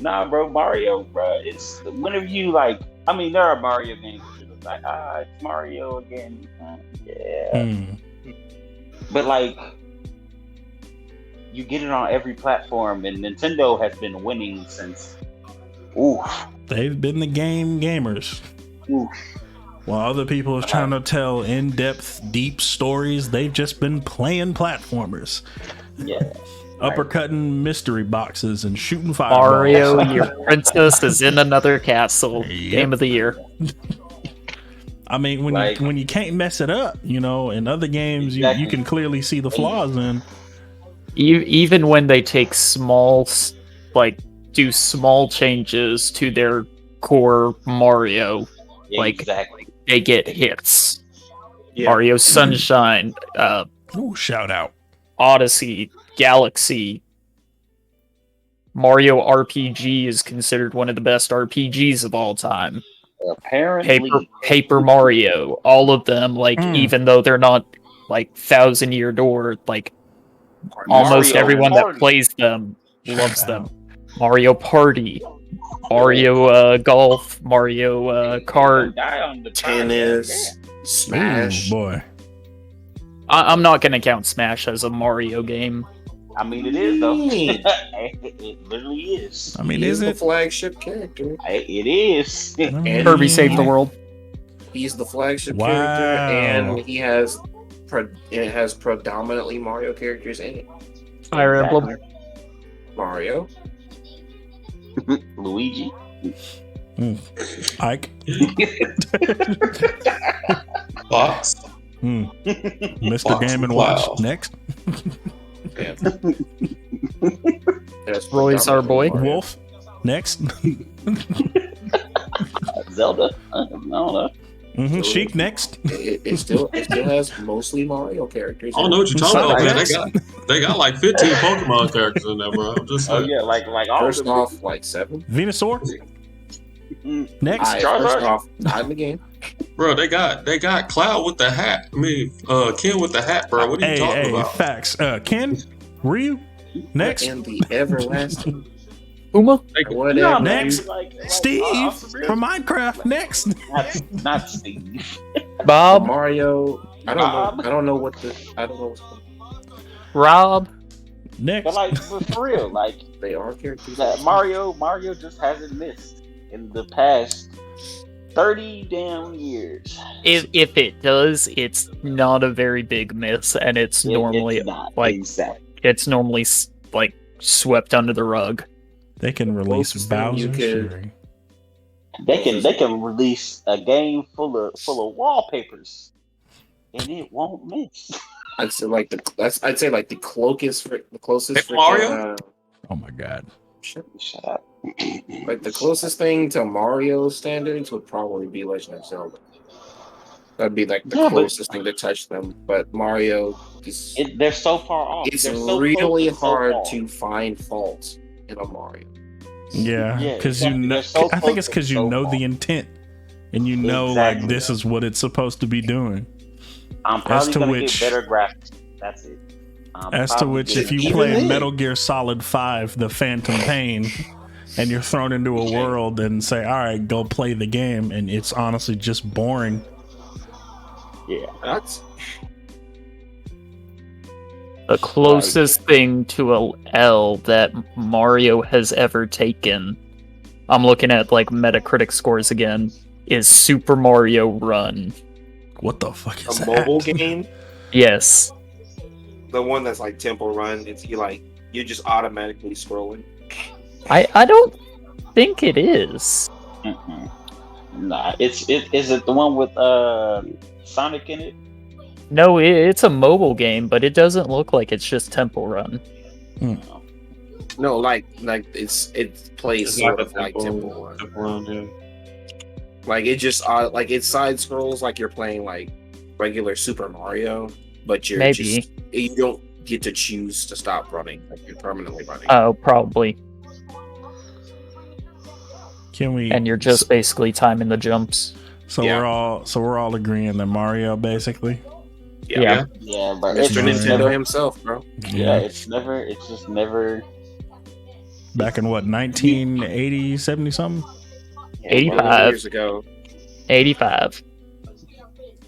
[SPEAKER 7] Nah, bro, Mario, bro. It's whenever you like. I mean, there are Mario games that you're like, it's Mario again. Yeah, but like, you get it on every platform, and Nintendo has been winning since.
[SPEAKER 1] They've been the gamers.
[SPEAKER 7] Oof.
[SPEAKER 1] While other people are trying to tell in-depth, deep stories, they've just been playing platformers.
[SPEAKER 7] Yeah.
[SPEAKER 1] Uppercutting mystery boxes and shooting fireballs.
[SPEAKER 4] Mario, your princess is in another castle.
[SPEAKER 1] Yep.
[SPEAKER 4] Game of the year.
[SPEAKER 1] I mean, when you can't mess it up, in other games, you can clearly see the flaws in.
[SPEAKER 4] Even when they take do small changes to their core Mario,
[SPEAKER 7] Exactly.
[SPEAKER 4] they get hits.
[SPEAKER 5] Yeah.
[SPEAKER 4] Mario Sunshine,
[SPEAKER 1] Ooh, shout out.
[SPEAKER 4] Odyssey, Galaxy, Mario RPG is considered one of the best RPGs of all time.
[SPEAKER 7] Apparently,
[SPEAKER 4] Paper Mario, all of them, even though they're not 1,000-year door, almost
[SPEAKER 7] Mario
[SPEAKER 4] everyone
[SPEAKER 7] Party.
[SPEAKER 4] that plays them loves them. Mario Party, Mario Golf, Mario Kart.
[SPEAKER 5] Tennis, Smash.
[SPEAKER 1] Ooh, boy.
[SPEAKER 4] I'm not gonna count Smash as a Mario game.
[SPEAKER 7] I mean, it is though. It literally is.
[SPEAKER 1] I mean,
[SPEAKER 5] He's
[SPEAKER 1] is
[SPEAKER 5] the
[SPEAKER 1] it?
[SPEAKER 5] flagship character.
[SPEAKER 7] It is.
[SPEAKER 5] And
[SPEAKER 4] Kirby saved the world.
[SPEAKER 5] He's the flagship
[SPEAKER 1] Wow.
[SPEAKER 5] character, and it has predominantly Mario characters in it.
[SPEAKER 4] Fire Emblem.
[SPEAKER 5] Mario,
[SPEAKER 7] Luigi.
[SPEAKER 1] Ike.
[SPEAKER 2] Fox.
[SPEAKER 1] Mr.
[SPEAKER 2] Fox
[SPEAKER 1] Game and
[SPEAKER 2] Cloud.
[SPEAKER 1] Watch. Next.
[SPEAKER 5] that's
[SPEAKER 4] Roy's our boy.
[SPEAKER 5] predominantly Mario.
[SPEAKER 1] Wolf. Next.
[SPEAKER 7] Zelda. I don't know.
[SPEAKER 1] Sheik. Next.
[SPEAKER 5] It still has mostly Mario characters.
[SPEAKER 2] I don't know what you're talking about, man.
[SPEAKER 1] Sonic.
[SPEAKER 2] They got like 15 Pokemon characters in there, bro. I'm just
[SPEAKER 7] Oh
[SPEAKER 2] saying.
[SPEAKER 7] yeah, like all
[SPEAKER 5] First
[SPEAKER 7] of them.
[SPEAKER 5] off, like 7.
[SPEAKER 1] Venusaur. Next.
[SPEAKER 5] First off, not in the game.
[SPEAKER 2] Bro, they got Cloud with the hat. I mean, Ken with the hat, bro. What are you talking about?
[SPEAKER 1] Facts. Ken. Ryu. Next.
[SPEAKER 5] And the everlasting
[SPEAKER 4] Uma?
[SPEAKER 5] whatever.
[SPEAKER 1] Next.
[SPEAKER 7] Like,
[SPEAKER 1] Steve
[SPEAKER 7] awesome.
[SPEAKER 1] from Minecraft. Next.
[SPEAKER 7] Not Steve.
[SPEAKER 4] Bob?
[SPEAKER 5] Mario. I don't know what's going on.
[SPEAKER 4] Rob?
[SPEAKER 1] Next.
[SPEAKER 7] But for real,
[SPEAKER 5] They are characters.
[SPEAKER 7] that Mario just hasn't missed in the past 30 damn years.
[SPEAKER 4] If it does, it's not a very big miss, and it's normally
[SPEAKER 7] It's not, exactly.
[SPEAKER 4] it's normally swept under the rug.
[SPEAKER 1] They can release
[SPEAKER 5] closest thing
[SPEAKER 1] Bowser.
[SPEAKER 5] you could-
[SPEAKER 1] Fury.
[SPEAKER 7] They can release a game full of wallpapers, and it won't miss.
[SPEAKER 5] I'd say the closest
[SPEAKER 2] Paper Mario?
[SPEAKER 1] Oh my god.
[SPEAKER 7] Shut up.
[SPEAKER 5] Like the closest thing to Mario standards would probably be Legend of Zelda. That'd be like the
[SPEAKER 7] Yeah, but-
[SPEAKER 5] closest thing to touch them. But Mario is
[SPEAKER 7] They're so far off.
[SPEAKER 5] it's
[SPEAKER 7] They're so
[SPEAKER 5] really
[SPEAKER 7] close and so
[SPEAKER 5] hard
[SPEAKER 7] far.
[SPEAKER 5] to find faults in a Mario.
[SPEAKER 1] Yeah,
[SPEAKER 7] Yeah,
[SPEAKER 1] because
[SPEAKER 7] exactly.
[SPEAKER 1] you know.
[SPEAKER 7] They're so
[SPEAKER 1] I think
[SPEAKER 7] close
[SPEAKER 1] it's
[SPEAKER 7] but
[SPEAKER 1] because you
[SPEAKER 7] so
[SPEAKER 1] know
[SPEAKER 7] far.
[SPEAKER 1] the intent, and you know like
[SPEAKER 7] Exactly.
[SPEAKER 1] this is what it's supposed to be doing.
[SPEAKER 7] I'm probably
[SPEAKER 1] to
[SPEAKER 7] gonna
[SPEAKER 1] which-
[SPEAKER 7] get better graphics. That's it. I'm
[SPEAKER 1] As to
[SPEAKER 7] probably
[SPEAKER 1] which,
[SPEAKER 7] getting
[SPEAKER 1] if you
[SPEAKER 5] Even
[SPEAKER 1] play
[SPEAKER 5] then.
[SPEAKER 1] Metal Gear Solid 5, The Phantom Pain, and you're thrown into a world and say, all right, go play the game, and it's honestly just boring.
[SPEAKER 7] Yeah.
[SPEAKER 5] That's
[SPEAKER 4] The closest thing to a L that Mario has ever taken, I'm looking at like Metacritic scores again, is Super Mario Run.
[SPEAKER 1] What the fuck is
[SPEAKER 5] a
[SPEAKER 1] that?
[SPEAKER 5] mobile game.
[SPEAKER 4] Yes.
[SPEAKER 5] The one that's like Temple Run. It's you're just automatically scrolling.
[SPEAKER 4] I don't think it is.
[SPEAKER 7] Mm-mm. Nah, is it the one with Sonic in it?
[SPEAKER 4] No, it's a mobile game, but it doesn't look like it's just Temple Run.
[SPEAKER 5] No, like it plays
[SPEAKER 2] It's
[SPEAKER 5] sort
[SPEAKER 2] like
[SPEAKER 5] of
[SPEAKER 2] a
[SPEAKER 5] like Temple Run.
[SPEAKER 2] Temple Run, yeah.
[SPEAKER 5] Like it just like it side scrolls like you're playing like regular Super Mario, but you don't get to choose to stop running. Like you're permanently running.
[SPEAKER 4] Oh, probably.
[SPEAKER 1] Can we?
[SPEAKER 4] And you're just basically timing the jumps.
[SPEAKER 1] So
[SPEAKER 5] Yeah.
[SPEAKER 1] we're all agreeing that Mario basically.
[SPEAKER 4] Yeah.
[SPEAKER 7] Yeah, but
[SPEAKER 5] Mr.
[SPEAKER 7] it's
[SPEAKER 1] Nintendo
[SPEAKER 5] Nintendo himself, bro.
[SPEAKER 7] Yeah, it's just never.
[SPEAKER 1] Back in what 1980, 70 something.
[SPEAKER 4] 85.
[SPEAKER 5] Years ago.
[SPEAKER 4] 85.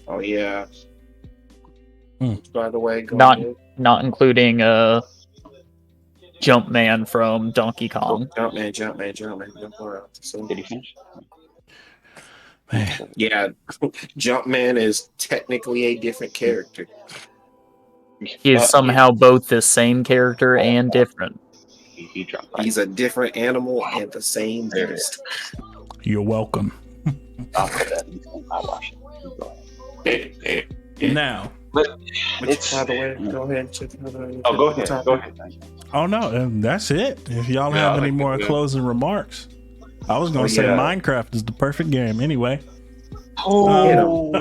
[SPEAKER 5] Oh yeah.
[SPEAKER 1] Hmm.
[SPEAKER 5] By the way, go
[SPEAKER 4] Not
[SPEAKER 5] ahead.
[SPEAKER 4] not including Jumpman from Donkey Kong.
[SPEAKER 5] Jumpman. So,
[SPEAKER 7] Did he finish?
[SPEAKER 1] Man,
[SPEAKER 5] yeah, Jumpman is technically a different character.
[SPEAKER 4] He is somehow both the same character and different.
[SPEAKER 7] He dropped.
[SPEAKER 5] He's a different animal and the same beast.
[SPEAKER 1] you're welcome.
[SPEAKER 7] I'll put that in. I'll watch it.
[SPEAKER 1] Now,
[SPEAKER 7] It's
[SPEAKER 5] By the way, go ahead.
[SPEAKER 7] Oh, go ahead. Go ahead.
[SPEAKER 1] oh no, that's it. If y'all
[SPEAKER 2] Yeah,
[SPEAKER 1] have
[SPEAKER 2] I
[SPEAKER 1] any
[SPEAKER 2] like
[SPEAKER 1] more
[SPEAKER 2] it, yeah.
[SPEAKER 1] closing remarks, I was gonna say
[SPEAKER 5] yeah.
[SPEAKER 1] Minecraft is the perfect game. Anyway,
[SPEAKER 7] Oh,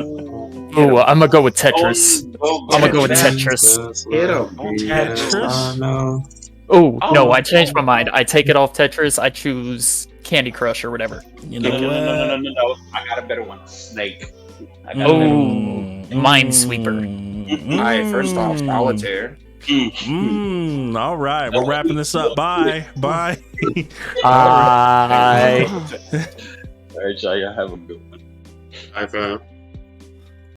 [SPEAKER 4] Ooh, I'm gonna go with Tetris. I'm gonna go with Tetris.
[SPEAKER 5] Hit him.
[SPEAKER 1] Tetris?
[SPEAKER 2] No.
[SPEAKER 4] Oh, no,
[SPEAKER 7] Oh.
[SPEAKER 4] I changed my mind. I take it off Tetris. I choose Candy Crush or whatever.
[SPEAKER 1] you know
[SPEAKER 7] No. I got a better one. Snake. I got a better
[SPEAKER 4] Oh, Minesweeper.
[SPEAKER 1] Mm,
[SPEAKER 5] All right, first off, solitaire.
[SPEAKER 1] all right, we're wrapping this up. Bye.
[SPEAKER 4] I
[SPEAKER 7] one. All right, y'all have a good one.
[SPEAKER 2] I found.